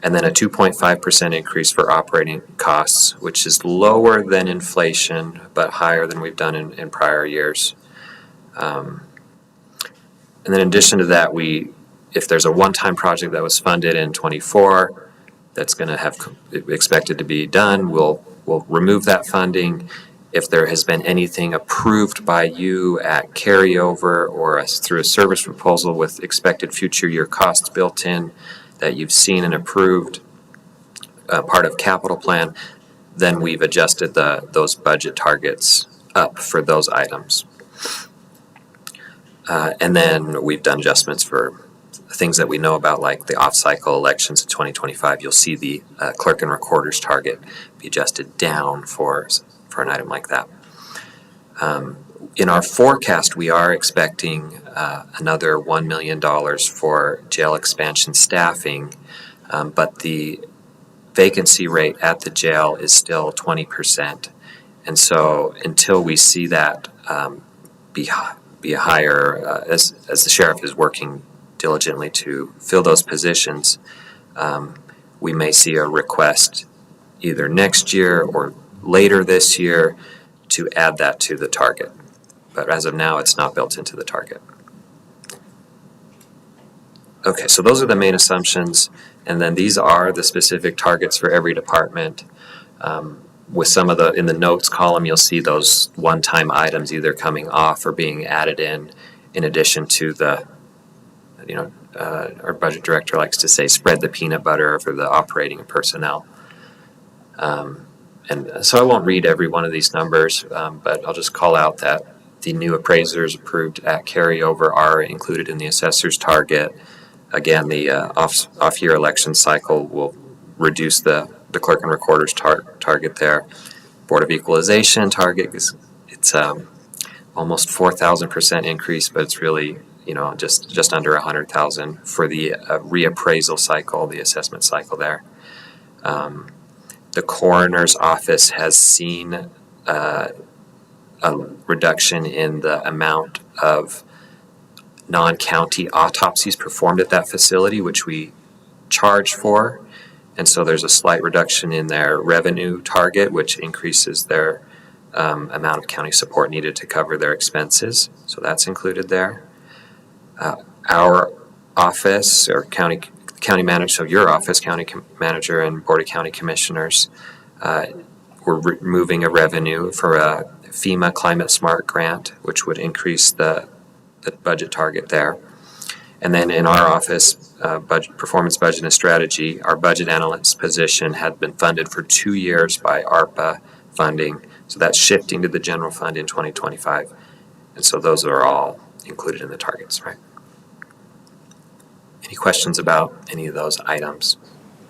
And then a 2.5% increase for operating costs, which is lower than inflation, but higher than we've done in prior years. And then in addition to that, if there's a one-time project that was funded in '24 that's going to have expected to be done, we'll remove that funding. If there has been anything approved by you at carryover or through a service proposal with expected future year costs built in that you've seen and approved, part of capital plan, then we've adjusted those budget targets up for those items. And then we've done adjustments for things that we know about, like the off-cycle elections in 2025. You'll see the clerk and recorder's target be adjusted down for an item like that. In our forecast, we are expecting another $1 million for jail expansion staffing, but the vacancy rate at the jail is still 20%. And so until we see that be higher, as the sheriff is working diligently to fill those positions, we may see a request either next year or later this year to add that to the target. But as of now, it's not built into the target. Okay, so those are the main assumptions, and then these are the specific targets for every department. With some of in the notes column, you'll see those one-time items either coming off or being added in addition to our budget director likes to say, spread the peanut butter for the operating and personnel. And so I won't read every one of these numbers, but I'll just call out that the new appraisers approved at carryover are included in the assessor's target. Again, the off-year election cycle will reduce the clerk and recorder's target there. Board of Equalization target it's almost 4,000% increase, but it's really just under 100,000 for the reappraisal cycle, the assessment cycle there. The coroner's office has seen a reduction in the amount of non-county autopsies performed at that facility, which we charge for. And so there's a slight reduction in their revenue target, which increases their amount of county support needed to cover their expenses. So that's included there. Our office, or county manager, so your office, county manager and Board of County Commissioners, we're removing a revenue for a FEMA Climate Smart grant, which would increase the budget target there. And then in our office, performance budget and strategy, our budget analyst position had been funded for 2 years by ARPA funding. So that's shifting to the general fund in 2025. And so those are all included in the targets, right? Any questions about any of those items?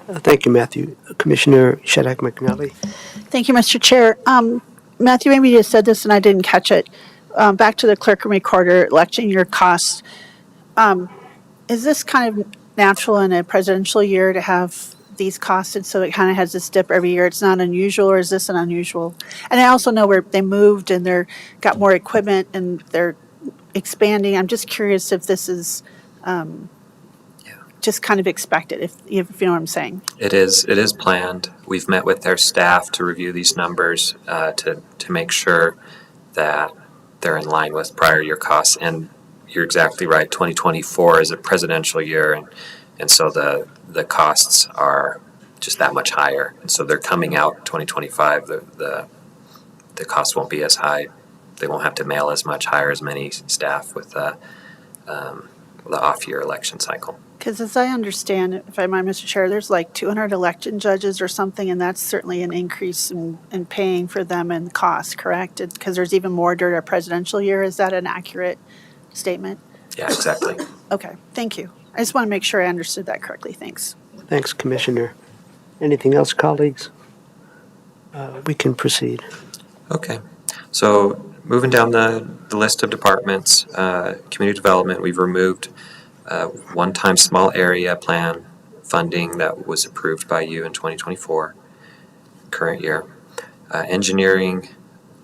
Thank you, Matthew. Commissioner Shadrack McNally.
Thank you, Mr. Chair. Matthew, maybe you said this and I didn't catch it. Back to the clerk and recorder election year costs. Is this kind of natural in a presidential year to have these costs, and so it kind of has this dip every year? It's not unusual, or is this an unusual? And I also know where they moved and they're got more equipment and they're expanding. I'm just curious if this is just kind of expected, if you know what I'm saying.
It is planned. We've met with their staff to review these numbers to make sure that they're in line with prior year costs. And you're exactly right. 2024 is a presidential year, and so the costs are just that much higher. And so they're coming out 2025. The costs won't be as high. They won't have to mail as much, hire as many staff with the off-year election cycle.
Because as I understand, if I might, Mr. Chair, there's like 200 election judges or something, and that's certainly an increase in paying for them and costs, correct? Because there's even more during a presidential year. Is that an accurate statement?
Yeah, exactly.
Okay, thank you. I just want to make sure I understood that correctly. Thanks.
Thanks, Commissioner. Anything else, colleagues? We can proceed.
Okay. So moving down the list of departments, community development, we've removed one-time small area plan funding that was approved by you in 2024, current year. Engineering,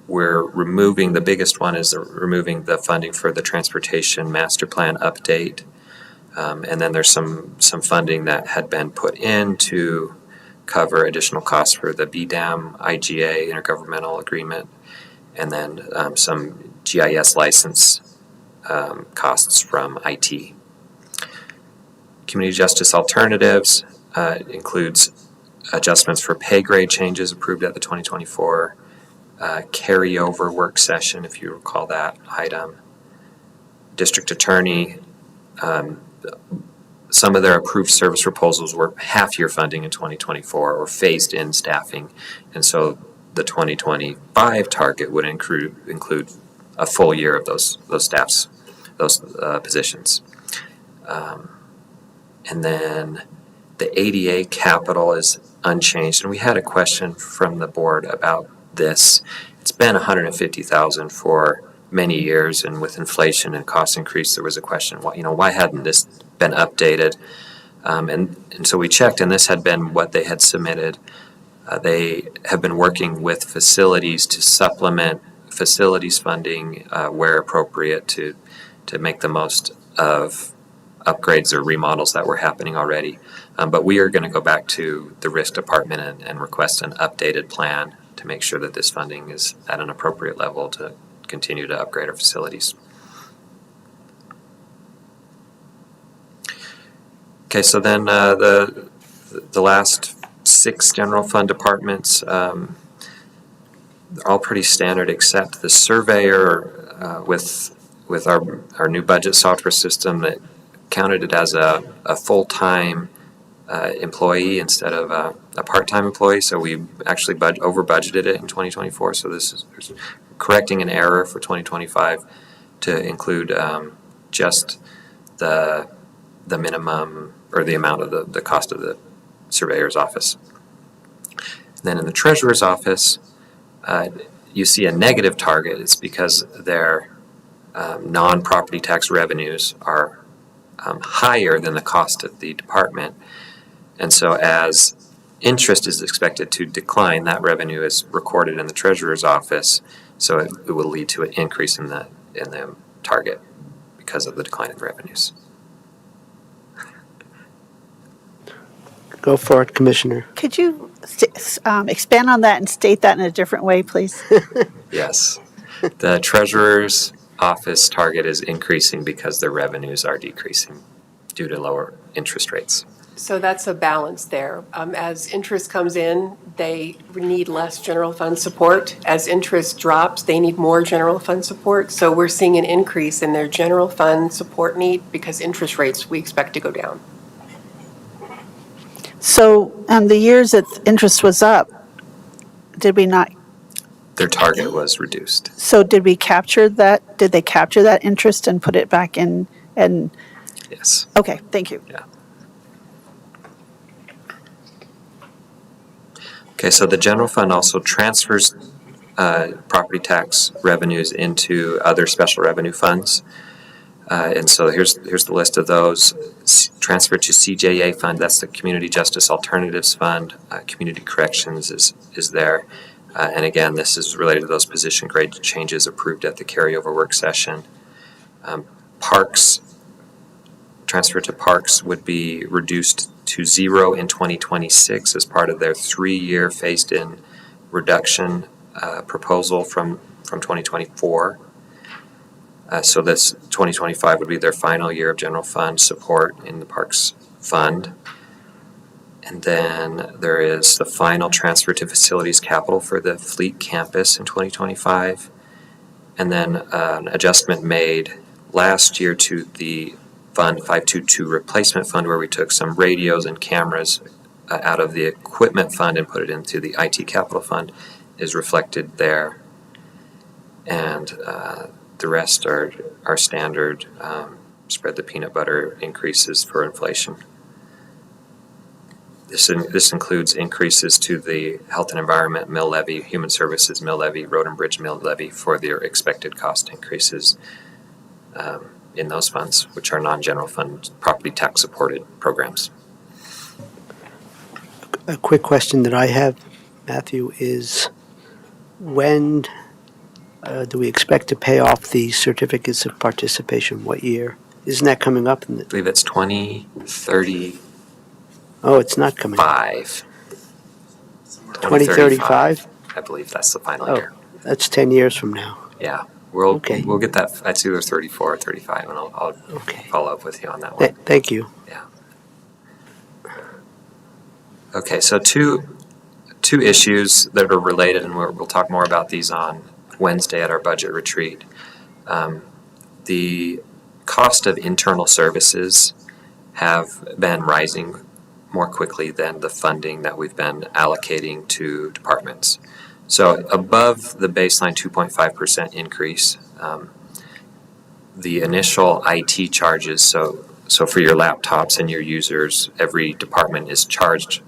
we're removing, the biggest one is removing the funding for the transportation master plan update. And then there's some funding that had been put in to cover additional costs for the BDAM IGA intergovernmental agreement, and then some GIS license costs from IT. Community justice alternatives includes adjustments for pay grade changes approved at the 2024 carryover work session, if you recall that item. District attorney, some of their approved service proposals were half-year funding in 2024 or phased-in staffing, and so the 2025 target would include a full year of those positions. And then the ADA capital is unchanged, and we had a question from the board about this. It's been $150,000 for many years, and with inflation and cost increase, there was a question, why hadn't this been updated? And so we checked, and this had been what they had submitted. They have been working with facilities to supplement facilities funding where appropriate to make the most of upgrades or remodels that were happening already. But we are going to go back to the risk department and request an updated plan to make sure that this funding is at an appropriate level to continue to upgrade our facilities. Okay, so then the last 6 general fund departments, they're all pretty standard except the surveyor with our new budget software system that counted it as a full-time employee instead of a part-time employee. So we actually over budgeted it in 2024. So this is correcting an error for 2025 to include just the minimum or the amount of the cost of the surveyor's office. And then in the treasurer's office, you see a negative target. It's because their non-property tax revenues are higher than the cost of the department. And so as interest is expected to decline, that revenue is recorded in the treasurer's office, so it will lead to an increase in the target because of the decline in revenues.
Go for it, Commissioner.
Could you expand on that and state that in a different way, please?
Yes. The treasurer's office target is increasing because their revenues are decreasing due to lower interest rates.
So that's a balance there. As interest comes in, they need less general fund support. As interest drops, they need more general fund support. So we're seeing an increase in their general fund support need because interest rates we expect to go down.
So the years that interest was up, did we not?
Their target was reduced.
So did we capture that? Did they capture that interest and put it back in? And
Yes.
okay, thank you.
Yeah. Okay, so the general fund also transfers property tax revenues into other special revenue funds. And so here's the list of those. Transfer to CJA fund, that's the Community Justice Alternatives Fund. Community Corrections is there. And again, this is related to those position grade changes approved at the carryover work session. Parks, transfer to Parks would be reduced to 0 in 2026 as part of their 3-year phased-in reduction proposal from 2024. So this 2025 would be their final year of general fund support in the Parks Fund. And then there is the final transfer to facilities capital for the Fleet Campus in 2025. And then an adjustment made last year to the Fund 522 replacement fund where we took some radios and cameras out of the equipment fund and put it into the IT capital fund is reflected there. And the rest are standard spread the peanut butter increases for inflation. This includes increases to the Health and Environment mill levy, Human Services mill levy, Road and Bridge mill levy for their expected cost increases in those funds, which are non-general fund property tax supported programs.
A quick question that I have, Matthew, is when do we expect to pay off the certificates of participation? What year Isn't that coming up?
I believe it's 2035.
Oh, it's not coming up. 2035?
I believe that's the final
Oh,
year.
that's 10 years from now.
Yeah,
Okay.
we'll get that. That's either 34 or 35, and I'll
Okay.
follow up with you on that one.
Thank you.
Yeah. Okay, so two issues that are related, and we'll talk more about these on Wednesday at our budget retreat. The cost of internal services have been rising more quickly than the funding that we've been allocating to departments. So above the baseline 2.5% increase, the initial IT charges, so for your laptops and your users, every department is charged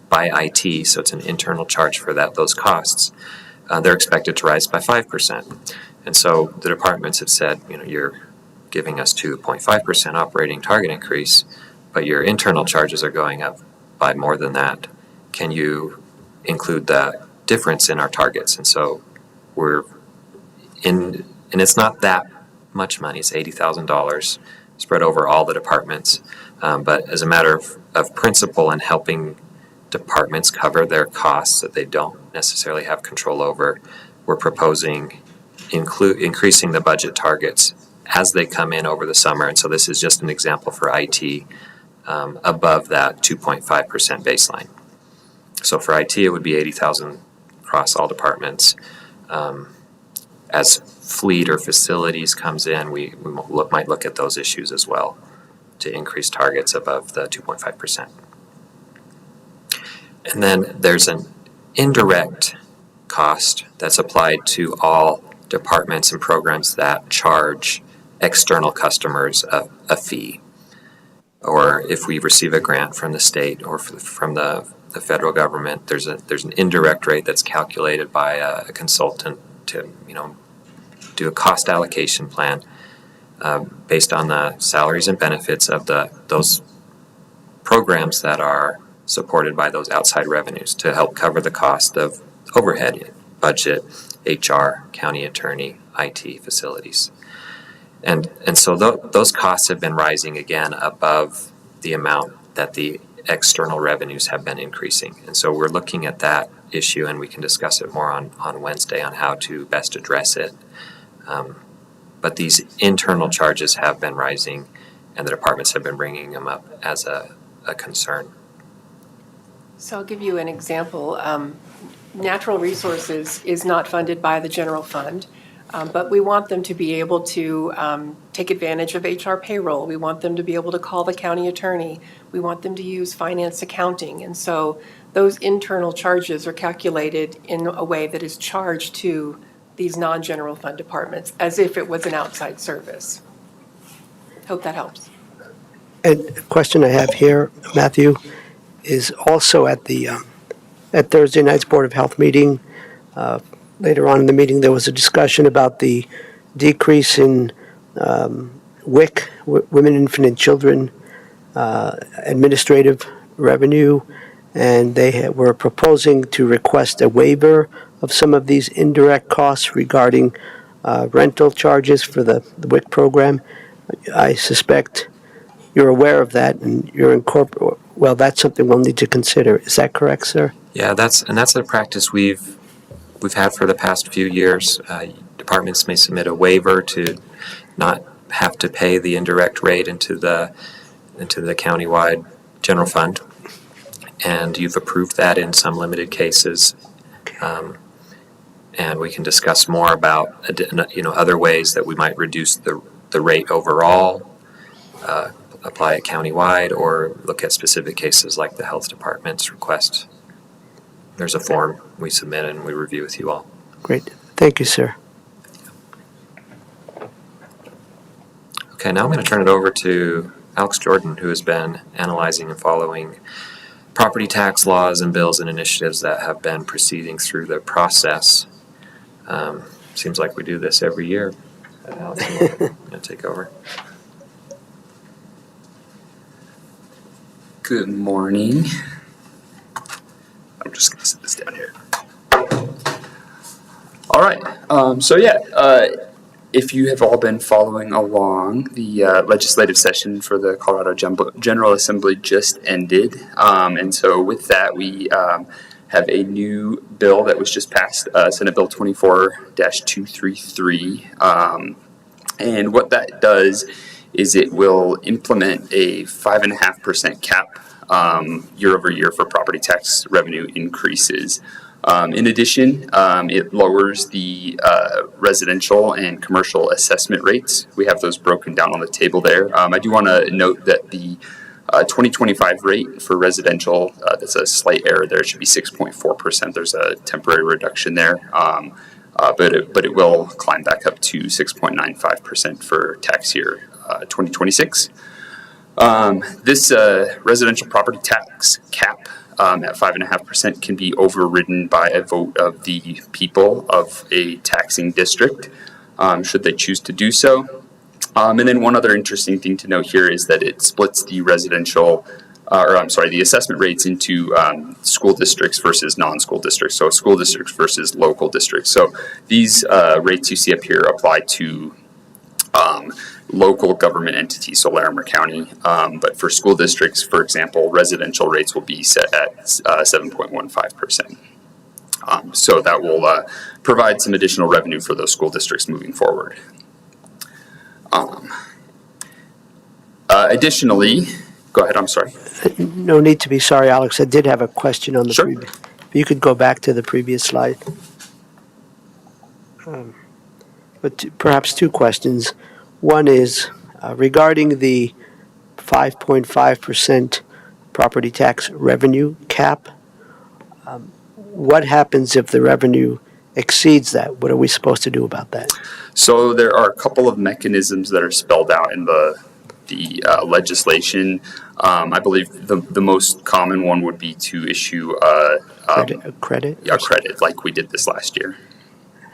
by IT, so it's an internal charge for those costs. They're expected to rise by 5%. And so the departments have said, you're giving us 2.5% operating target increase, but your internal charges are going up by more than that. Can you include the difference in our targets? And so and it's not that much money. It's $80,000 spread over all the departments. But as a matter of principle and helping departments cover their costs that they don't necessarily have control over, we're proposing increasing the budget targets as they come in over the summer. And so this is just an example for IT above that 2.5% baseline. So for IT, it would be 80,000 across all departments. As fleet or facilities comes in, we might look at those issues as well to increase targets above the 2.5%. And then there's an indirect cost that's applied to all departments and programs that charge external customers a fee. Or if we receive a grant from the state or from the federal government, there's an indirect rate that's calculated by a consultant to do a cost allocation plan based on the salaries and benefits of those programs that are supported by those outside revenues to help cover the cost of overhead, budget, HR, county attorney, IT, facilities. And so those costs have been rising again above the amount that the external revenues have been increasing. And so we're looking at that issue, and we can discuss it more on Wednesday on how to best address it. But these internal charges have been rising, and the departments have been bringing them up as a concern.
So I'll give you an example. Natural resources is not funded by the general fund, but we want them to be able to take advantage of HR payroll. We want them to be able to call the county attorney. We want them to use finance accounting. And so those internal charges are calculated in a way that is charged to these non-general fund departments as if it was an outside service. Hope that helps.
And a question I have here, Matthew, is also at Thursday night's Board of Health meeting. Later on in the meeting, there was a discussion about the decrease in WIC, Women, Infant, and Children, administrative revenue, and they were proposing to request a waiver of some of these indirect costs regarding rental charges for the WIC program. I suspect you're aware of that, and well, that's something we'll need to consider. Is that correct, sir?
Yeah, that's a practice we've had for the past few years. Departments may submit a waiver to not have to pay the indirect rate into the countywide general fund, and you've approved that in some limited cases. And we can discuss more about other ways that we might reduce the rate overall, apply it countywide, or look at specific cases like the health department's request. There's a form we submit and we review with you all.
Great. Thank you, sir.
Okay, now I'm going to turn it over to Alex Jordan, who has been analyzing and following property tax laws and bills and initiatives that have been proceeding through the process. Seems like we do this every year. Alex, I'm going to take over.
Good morning. I'm just going to sit this down here. All right. If you have all been following along, the legislative session for the Colorado General Assembly just ended. And so with that, we have a new bill that was just passed, Senate Bill 24-233. And what that does is it will implement a 5.5% cap year over year for property tax revenue increases. In addition, it lowers the residential and commercial assessment rates. We have those broken down on the table there. I do want to note that the 2025 rate for residential, that's a slight error there. It should be 6.4%. There's a temporary reduction there. But it will climb back up to 6.95% for tax year 2026. This residential property tax cap at 5.5% can be overridden by a vote of the people of a taxing district, should they choose to do so. And then one other interesting thing to note here is that it splits the the assessment rates into school districts versus non-school districts, so school districts versus local districts. So these rates you see up here apply to local government entities, so Larimer County. But for school districts, for example, residential rates will be set at 7.15%. So that will provide some additional revenue for those school districts moving forward. Additionally, go ahead, I'm sorry.
No need to be sorry, Alex. I did have a question on the
Sure.
previous. If you could go back to the previous slide. Perhaps two questions. One is regarding the 5.5% property tax revenue cap. What happens if the revenue exceeds that? What are we supposed to do about that?
So there are a couple of mechanisms that are spelled out in the legislation. I believe the most common one would be to issue
Credit?
a credit like we did this last year.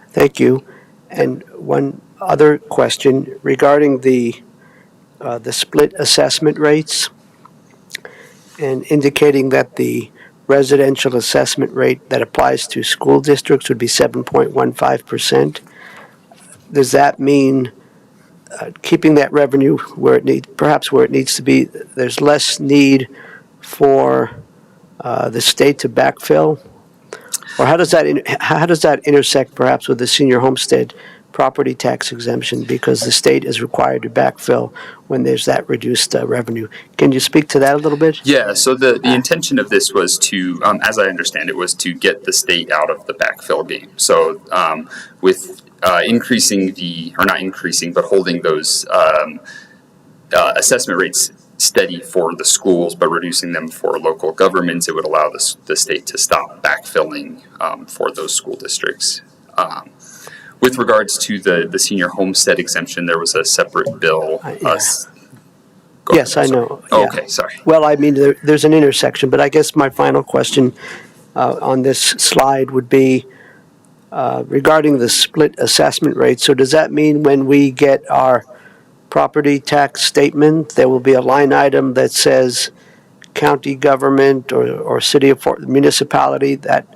Thank you. And one other question regarding the split assessment rates and indicating that the residential assessment rate that applies to school districts would be 7.15%. Does that mean keeping that revenue where it needs to be? There's less need for the state to backfill, or how does that intersect perhaps with the senior homestead property tax exemption, because the state is required to backfill when there's that reduced revenue? Can you speak to that a little bit?
Yeah, so the intention of this was to, as I understand it, was to get the state out of the backfill game. So with increasing not increasing, but holding those assessment rates steady for the schools, but reducing them for local governments, it would allow the state to stop backfilling for those school districts. With regards to the senior homestead exemption, there was a separate bill.
Yes, I know.
Oh,
Yeah.
okay, sorry.
Well, I mean, there's an intersection, but I guess my final question on this slide would be regarding the split assessment rate. So does that mean when we get our property tax statement, there will be a line item that says county government or city of municipality, that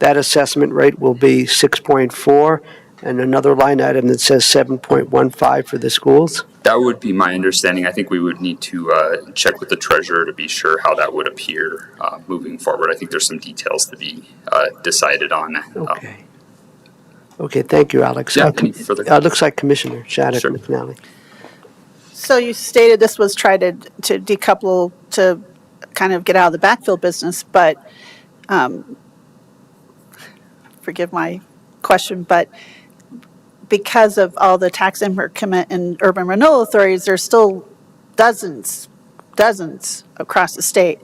assessment rate will be 6.4, and another line item that says 7.15 for the schools?
That would be my understanding. I think we would need to check with the treasurer to be sure how that would appear moving forward. I think there's some details to be decided on.
Okay. Okay, thank you, Alex.
Yeah, any further?
Looks like Commissioner Shattuck
Sure.
McNally.
So you stated this was tried to decouple to kind of get out of the backfill business, but forgive my question, but because of all the tax increment in urban renewal authorities, there's still dozens across the state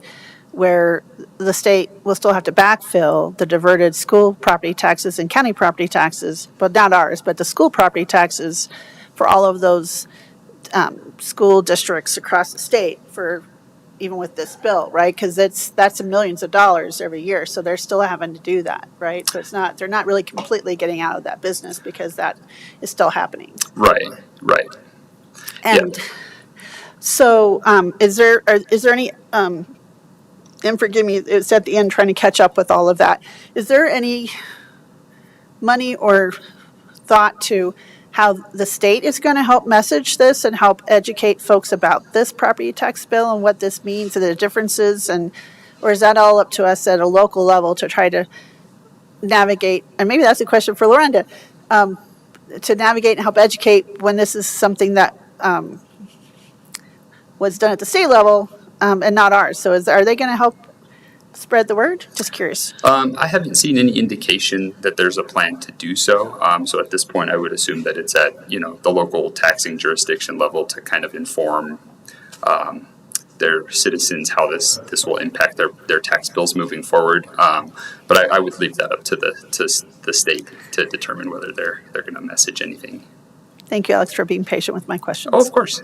where the state will still have to backfill the diverted school property taxes and county property taxes, but not ours, but the school property taxes for all of those school districts across the state for even with this bill, right? Because that's millions of dollars every year, so they're still having to do that, right? So they're not really completely getting out of that business because that is still happening.
Right.
And so, is there any? And forgive me, it's at the end trying to catch up with all of that. Is there any money or thought to how the state is going to help message this and help educate folks about this property tax bill and what this means and the differences, or is that all up to us at a local level to try to navigate? And maybe that's a question for Lorenda, to navigate and help educate when this is something that was done at the state level and not ours. So are they going to help spread the word? Just curious.
I haven't seen any indication that there's a plan to do so. So at this point, I would assume that it's at, the local taxing jurisdiction level to kind of inform their citizens how this will impact their tax bills moving forward. But I would leave that up to the state to determine whether they're going to message anything.
Thank you, Alex, for being patient with my questions.
Oh, of course.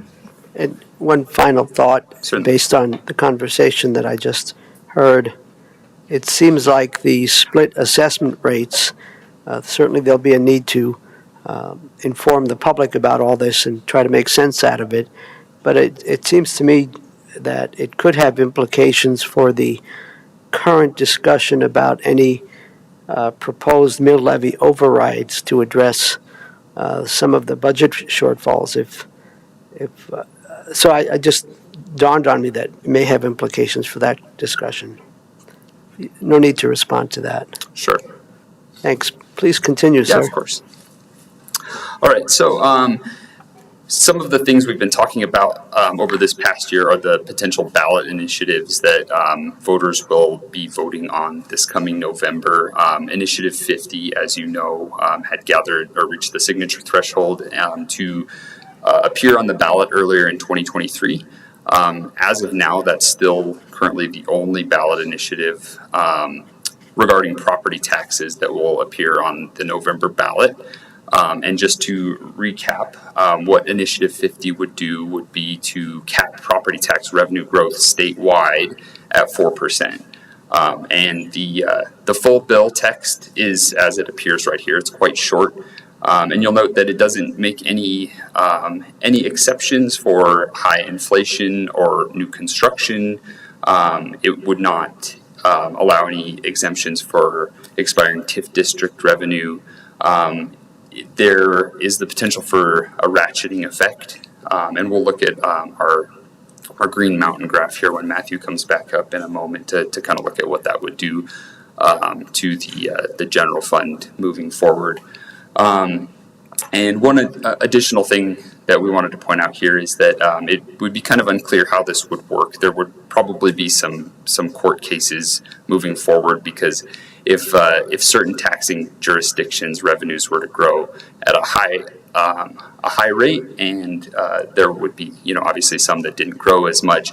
And one final thought,
Certainly.
based on the conversation that I just heard. It seems like the split assessment rates, certainly there'll be a need to inform the public about all this and try to make sense out of it. But it seems to me that it could have implications for the current discussion about any proposed mill levy overrides to address some of the budget shortfalls. So I just dawned on me that it may have implications for that discussion. No need to respond to that.
Sure.
Thanks. Please continue, sir.
Yeah, of course. All right. So some of the things we've been talking about over this past year are the potential ballot initiatives that voters will be voting on this coming November. Initiative 50, as you know, had gathered or reached the signature threshold to appear on the ballot earlier in 2023. As of now, that's still currently the only ballot initiative regarding property taxes that will appear on the November ballot. And just to recap, what Initiative 50 would do would be to cap property tax revenue growth statewide at 4%. And the full bill text is as it appears right here. It's quite short. And you'll note that it doesn't make any exceptions for high inflation or new construction. It would not allow any exemptions for expiring TIF district revenue. There is the potential for a ratcheting effect, and we'll look at our Green Mountain graph here when Matthew comes back up in a moment to kind of look at what that would do to the general fund moving forward. And one additional thing that we wanted to point out here is that it would be kind of unclear how this would work. There would probably be some court cases moving forward, because if certain taxing jurisdictions revenues were to grow at a high rate, and there would be obviously some that didn't grow as much,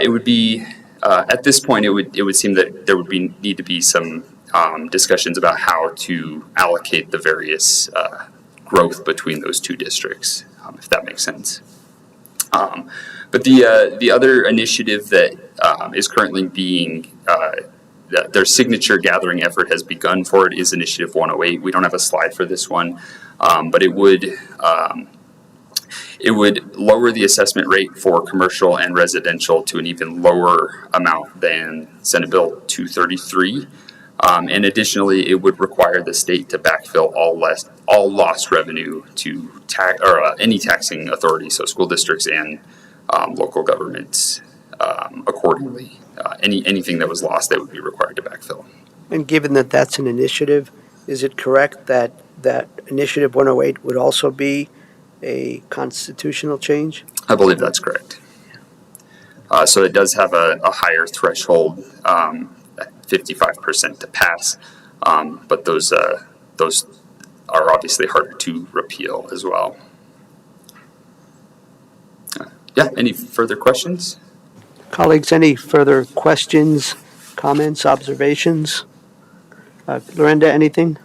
it would be at this point it would seem that there would need to be some discussions about how to allocate the various growth between those two districts, if that makes sense. But the other initiative that is currently being their signature gathering effort has begun for it is Initiative 108. We don't have a slide for this one, but it would lower the assessment rate for commercial and residential to an even lower amount than Senate Bill 233. And additionally, it would require the state to backfill all lost revenue to any taxing authority, so school districts and local governments accordingly. Anything that was lost, they would be required to backfill.
And given that that's an initiative, is it correct that Initiative 108 would also be a constitutional change?
I believe that's correct. So it does have a higher threshold, 55% to pass, but those are obviously harder to repeal as well. Yeah, any further questions?
Colleagues, any further questions, comments, observations? Lorenda, anything?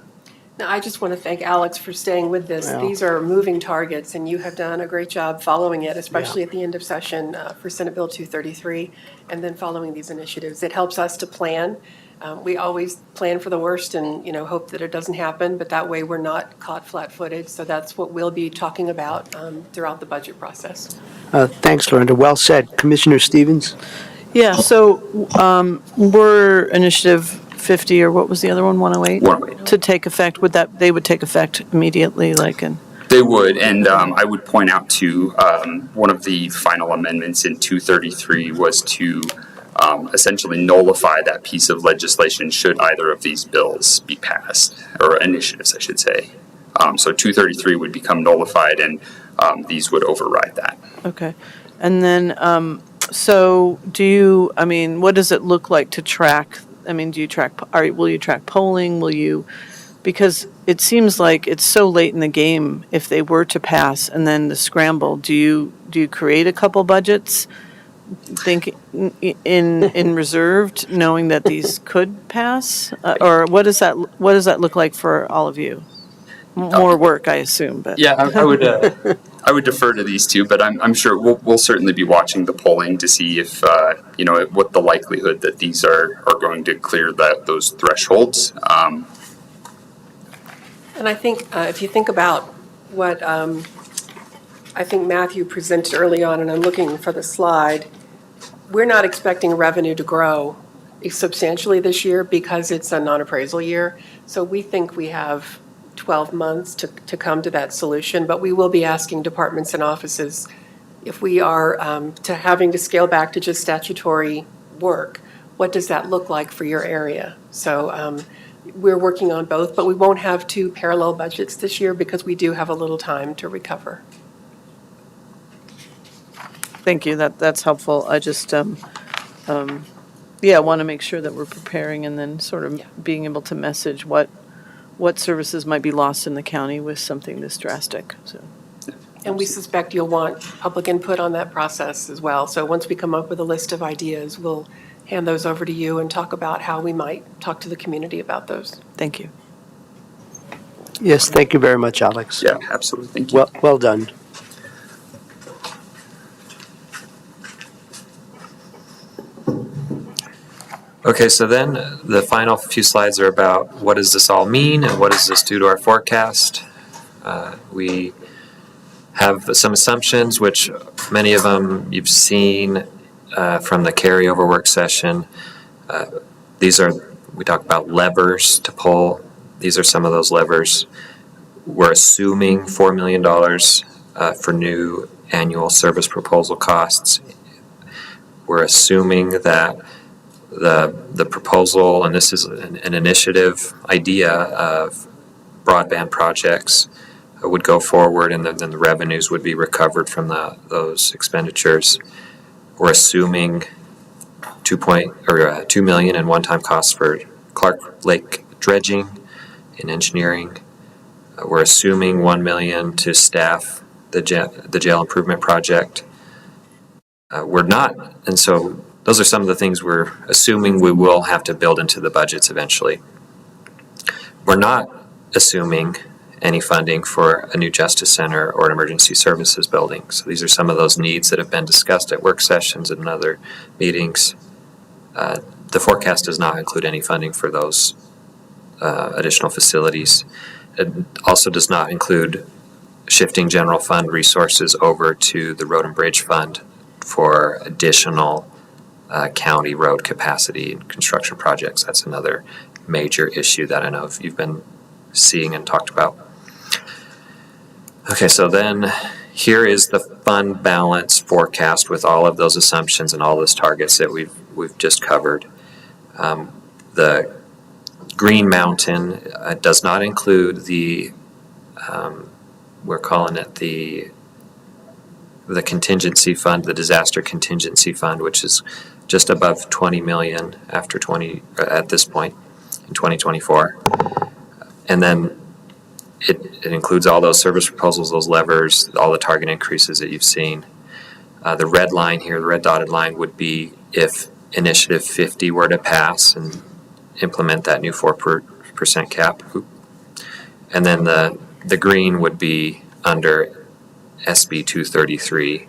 No, I just want to thank Alex for staying with this.
Well.
These are moving targets, and you have done a great job following it, especially at the end of session for Senate Bill 233, and then following these initiatives. It helps us to plan. We always plan for the worst and hope that it doesn't happen, but that way we're not caught flat-footed. So that's what we'll be talking about throughout the budget process.
Thanks, Lorenda. Well said. Commissioner Stevens?
Yeah, so we're Initiative 50, or what was the other one, 108?
108.
To take effect, they would take effect immediately, like in?
They would, and I would point out to one of the final amendments in 233 was to essentially nullify that piece of legislation should either of these bills be passed, or initiatives, I should say. So 233 would become nullified, and these would override that.
Okay. And then, so what does it look like to track? Do you track, will you track polling? Because it seems like it's so late in the game if they were to pass and then the scramble. Do you create a couple budgets, think in reserved, knowing that these could pass? Or what does that look like for all of you? More work, I assume, but.
Yeah, I would defer to these two, but I'm sure we'll certainly be watching the polling to see if what the likelihood that these are going to clear those thresholds.
And I think if you think about what I think Matthew presented early on, and I'm looking for the slide, we're not expecting revenue to grow substantially this year because it's a non-appraisal year. So we think we have 12 months to come to that solution, but we will be asking departments and offices if we are having to scale back to just statutory work, what does that look like for your area? So we're working on both, but we won't have two parallel budgets this year because we do have a little time to recover.
Thank you. That's helpful. I just, want to make sure that we're preparing and then sort of being able to message what services might be lost in the county with something this drastic. So.
And we suspect you'll want public input on that process as well. So once we come up with a list of ideas, we'll hand those over to you and talk about how we might talk to the community about those.
Thank you.
Yes, thank you very much, Alex.
Yeah, absolutely. Thank you.
Well done.
Okay, so then the final few slides are about what does this all mean and what does this do to our forecast. We have some assumptions, which many of them you've seen from the carryover work session. We talk about levers to pull. These are some of those levers. We're assuming $4 million for new annual service proposal costs. We're assuming that the proposal, and this is an initiative idea of broadband projects, would go forward, and then the revenues would be recovered from those expenditures. We're assuming $2 million in one-time costs for Clark Lake dredging and engineering. We're assuming $1 million to staff the jail improvement project. We're not, and so those are some of the things we're assuming we will have to build into the budgets eventually. We're not assuming any funding for a new justice center or an emergency services building. So these are some of those needs that have been discussed at work sessions and other meetings. The forecast does not include any funding for those additional facilities. It also does not include shifting general fund resources over to the Road and Bridge Fund for additional county road capacity and construction projects. That's another major issue that I know you've been seeing and talked about. Okay, so then here is the fund balance forecast with all of those assumptions and all those targets that we've just covered. The Green Mountain does not include the we're calling it the contingency fund, the disaster contingency fund, which is just above 20 million after at this point in 2024. And then it includes all those service proposals, those levers, all the target increases that you've seen. The red line here, the red dotted line, would be if Initiative 50 were to pass and implement that new 4% cap. And then the green would be under SB 233,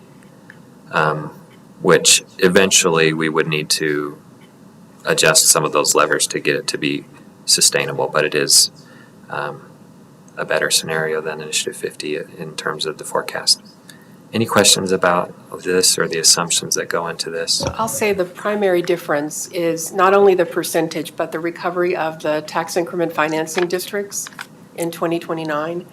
which eventually we would need to adjust some of those levers to get it to be sustainable, but it is a better scenario than Initiative 50 in terms of the forecast. Any questions about this or the assumptions that go into this?
I'll say the primary difference is not only the percentage, but the recovery of the tax increment financing districts in 2029.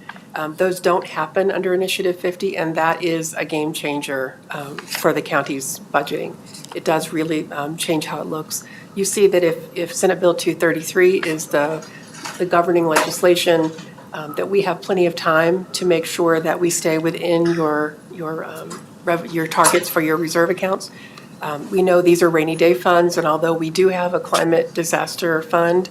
Those don't happen under Initiative 50, and that is a game changer for the county's budgeting. It does really change how it looks. You see that if Senate Bill 233 is the governing legislation, that we have plenty of time to make sure that we stay within your targets for your reserve accounts. We know these are rainy day funds, and although we do have a climate disaster fund,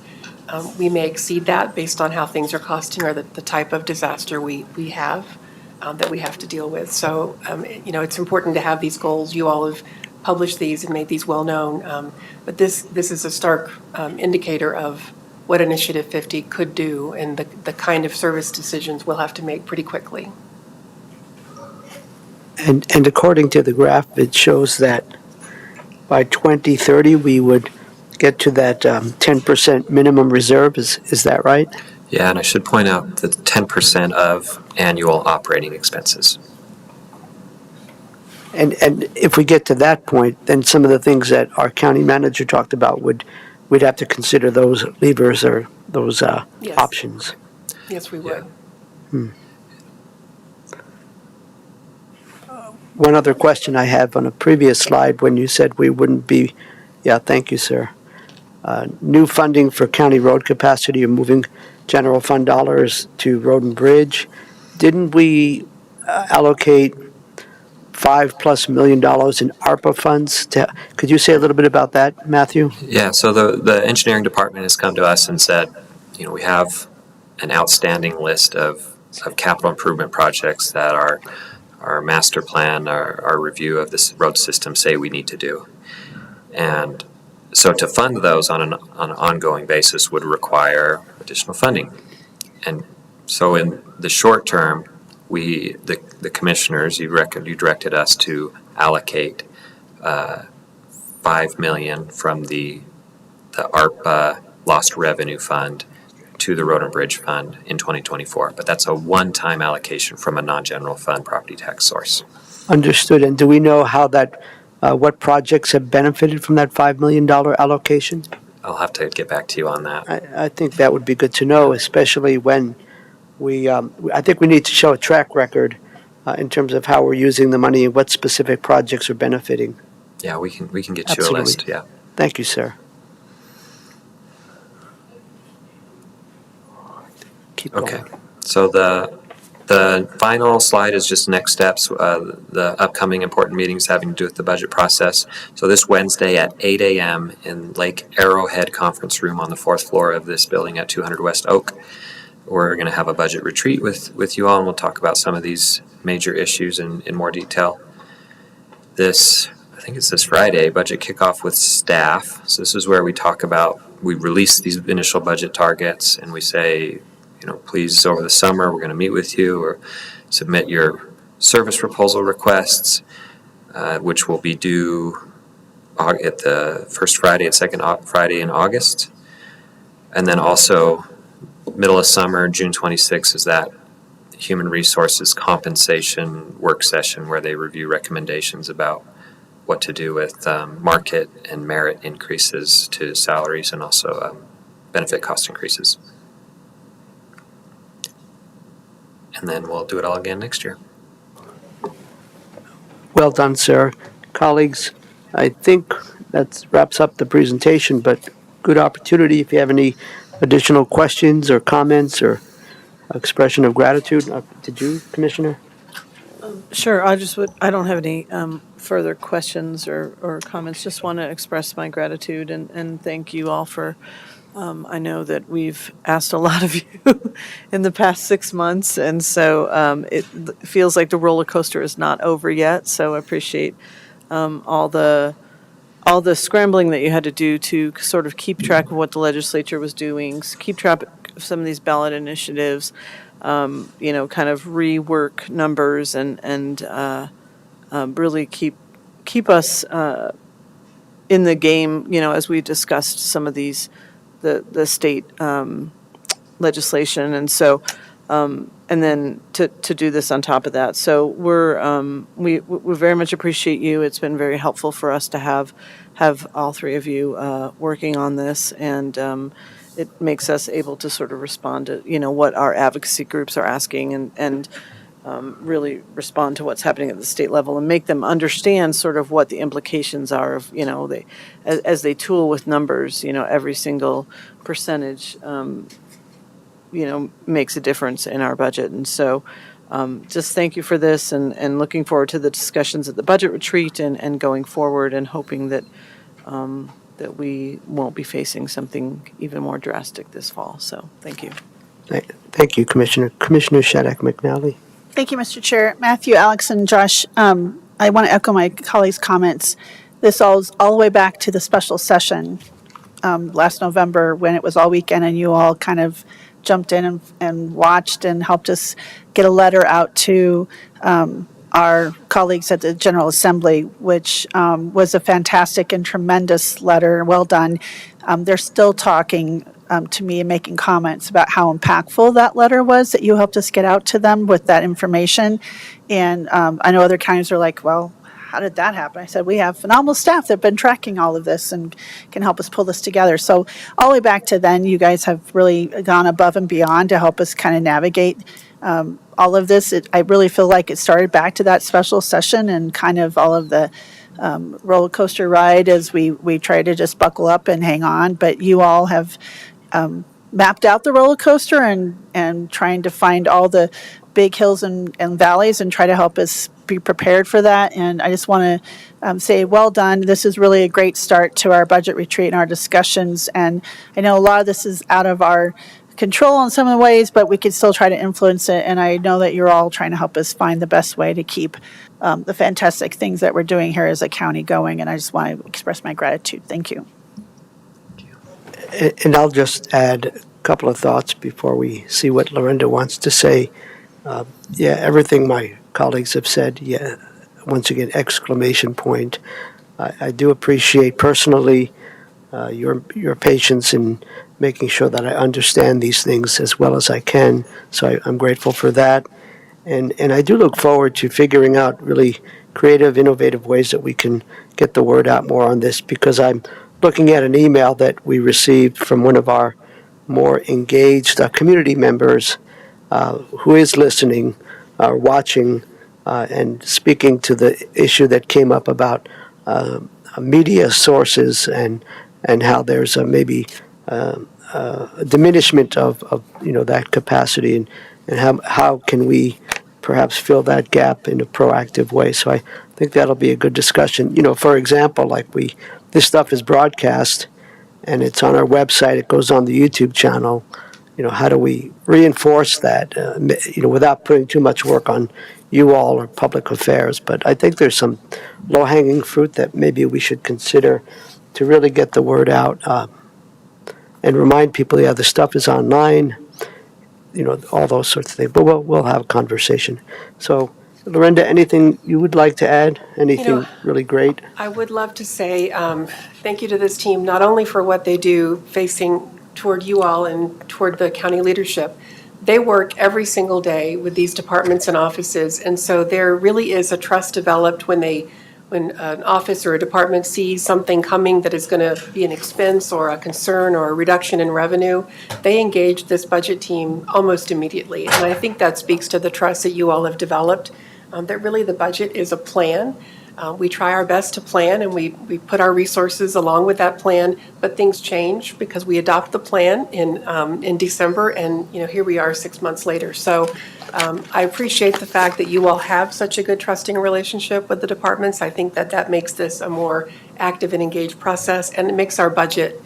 we may exceed that based on how things are costing or the type of disaster we have that we have to deal with. So, it's important to have these goals. You all have published these and made these well-known. But this is a stark indicator of what Initiative 50 could do and the kind of service decisions we'll have to make pretty quickly.
And according to the graph, it shows that by 2030, we would get to that 10% minimum reserve. Is that right?
Yeah, and I should point out that 10% of annual operating expenses.
And if we get to that point, then some of the things that our county manager talked about we'd have to consider those levers or those
Yes.
options.
Yes, we would.
One other question I have on a previous slide when you said we wouldn't be, yeah, thank you, sir. New funding for county road capacity or moving general fund dollars to road and bridge. Didn't we allocate $5+ million in ARPA funds? Could you say a little bit about that, Matthew?
Yeah, so the engineering department has come to us and said, we have an outstanding list of capital improvement projects that our master plan, our review of this road system say we need to do. And so to fund those on an ongoing basis would require additional funding. And so in the short term, the commissioners, you directed us to allocate $5 million from the ARPA Lost Revenue Fund to the Road and Bridge Fund in 2024. But that's a one-time allocation from a non-general fund property tax source.
Understood. And do we know how that, what projects have benefited from that $5 million allocation?
I'll have to get back to you on that.
I think that would be good to know, especially when I think we need to show a track record in terms of how we're using the money and what specific projects are benefiting.
Yeah, we can get you
Absolutely.
a list. Yeah.
Thank you, sir. Keep going.
Okay. So the final slide is just next steps, the upcoming important meetings having to do with the budget process. So this Wednesday at 8 a.m. in Lake Arrowhead Conference Room on the 4th floor of this building at 200 West Oak, we're going to have a budget retreat with you all, and we'll talk about some of these major issues in more detail. I think it's this Friday, budget kickoff with staff. So this is where we release these initial budget targets, and we say, please, over the summer, we're going to meet with you or submit your service proposal requests, which will be due at the first Friday and second Friday in August. And then also middle of summer, June 26th, is that Human Resources Compensation work session where they review recommendations about what to do with market and merit increases to salaries and also benefit cost increases. And then we'll do it all again next year.
Well done, sir. Colleagues, I think that wraps up the presentation, but good opportunity if you have any additional questions or comments or expression of gratitude. Did you, Commissioner?
Sure, I don't have any further questions or comments. Just want to express my gratitude and thank you all for, I know that we've asked a lot of you in the past 6 months, and so it feels like the roller coaster is not over yet. So I appreciate all the scrambling that you had to do to sort of keep track of what the legislature was doing, keep track of some of these ballot initiatives, kind of rework numbers and really keep us in the game, as we discussed some of these, the state legislation. And so, and then to do this on top of that. So we very much appreciate you. It's been very helpful for us to have all three of you working on this. And it makes us able to sort of respond to, what our advocacy groups are asking and really respond to what's happening at the state level and make them understand sort of what the implications are of, as they tool with numbers, every single percentage, makes a difference in our budget. And so just thank you for this and looking forward to the discussions at the budget retreat and going forward and hoping that that we won't be facing something even more drastic this fall. So thank you.
Thank you, Commissioner. Commissioner Shattuck McNally.
Thank you, Mr. Chair. Matthew, Alex, and Josh, I want to echo my colleagues' comments. This all the way back to the special session last November when it was all weekend and you all kind of jumped in and watched and helped us get a letter out to our colleagues at the General Assembly, which was a fantastic and tremendous letter. Well done. They're still talking to me and making comments about how impactful that letter was that you helped us get out to them with that information. And I know other counties are like, well, how did that happen? I said, we have phenomenal staff that have been tracking all of this and can help us pull this together. So all the way back to then, you guys have really gone above and beyond to help us kind of navigate all of this. I really feel like it started back to that special session and kind of all of the roller coaster ride as we try to just buckle up and hang on. But you all have mapped out the roller coaster and trying to find all the big hills and valleys and try to help us be prepared for that. And I just want to say, well done. This is really a great start to our budget retreat and our discussions. And I know a lot of this is out of our control in some of the ways, but we can still try to influence it. And I know that you're all trying to help us find the best way to keep the fantastic things that we're doing here as a county going. And I just want to express my gratitude. Thank you.
And I'll just add a couple of thoughts before we see what Lorinda wants to say. Everything my colleagues have said, once again, exclamation point. I do appreciate personally your patience in making sure that I understand these things as well as I can. So I'm grateful for that. And I do look forward to figuring out really creative, innovative ways that we can get the word out more on this, because I'm looking at an email that we received from one of our more engaged community members who is listening, watching, and speaking to the issue that came up about media sources and how there's maybe a diminishment of that capacity and how can we perhaps fill that gap in a proactive way. So I think that'll be a good discussion. For example, this stuff is broadcast and it's on our website. It goes on the YouTube channel. How do we reinforce that, without putting too much work on you all or public affairs? But I think there's some low-hanging fruit that maybe we should consider to really get the word out and remind people, the stuff is online, all those sorts of things. But we'll have a conversation. So, Lorinda, anything you would like to add? Anything really great?
I would love to say thank you to this team, not only for what they do facing toward you all and toward the county leadership. They work every single day with these departments and offices, and so there really is a trust developed when an office or a department sees something coming that is going to be an expense or a concern or a reduction in revenue. They engage this budget team almost immediately, and I think that speaks to the trust that you all have developed, that really the budget is a plan. We try our best to plan, and we put our resources along with that plan, but things change because we adopt the plan in December, and here we are 6 months later. So I appreciate the fact that you all have such a good trusting relationship with the departments. I think that makes this a more active and engaged process, and it makes our budget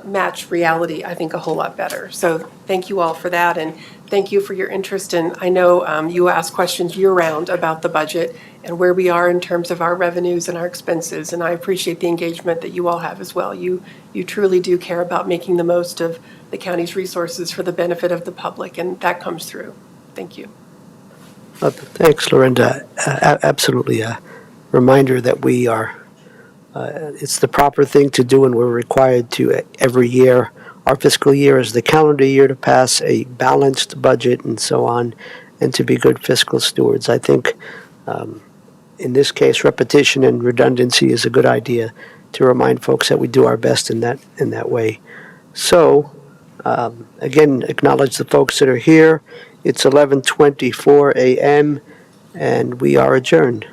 match reality, I think, a whole lot better. So thank you all for that, and thank you for your interest. And I know you ask questions year-round about the budget and where we are in terms of our revenues and our expenses, and I appreciate the engagement that you all have as well. You truly do care about making the most of the county's resources for the benefit of the public, and that comes through. Thank you.
Thanks, Lorinda. Absolutely a reminder that we are, it's the proper thing to do, and we're required to every year. Our fiscal year is the calendar year to pass a balanced budget and so on, and to be good fiscal stewards. I think in this case, repetition and redundancy is a good idea to remind folks that we do our best in that way. So Again, acknowledge the folks that are here. It's 11:24 a.m. and we are adjourned.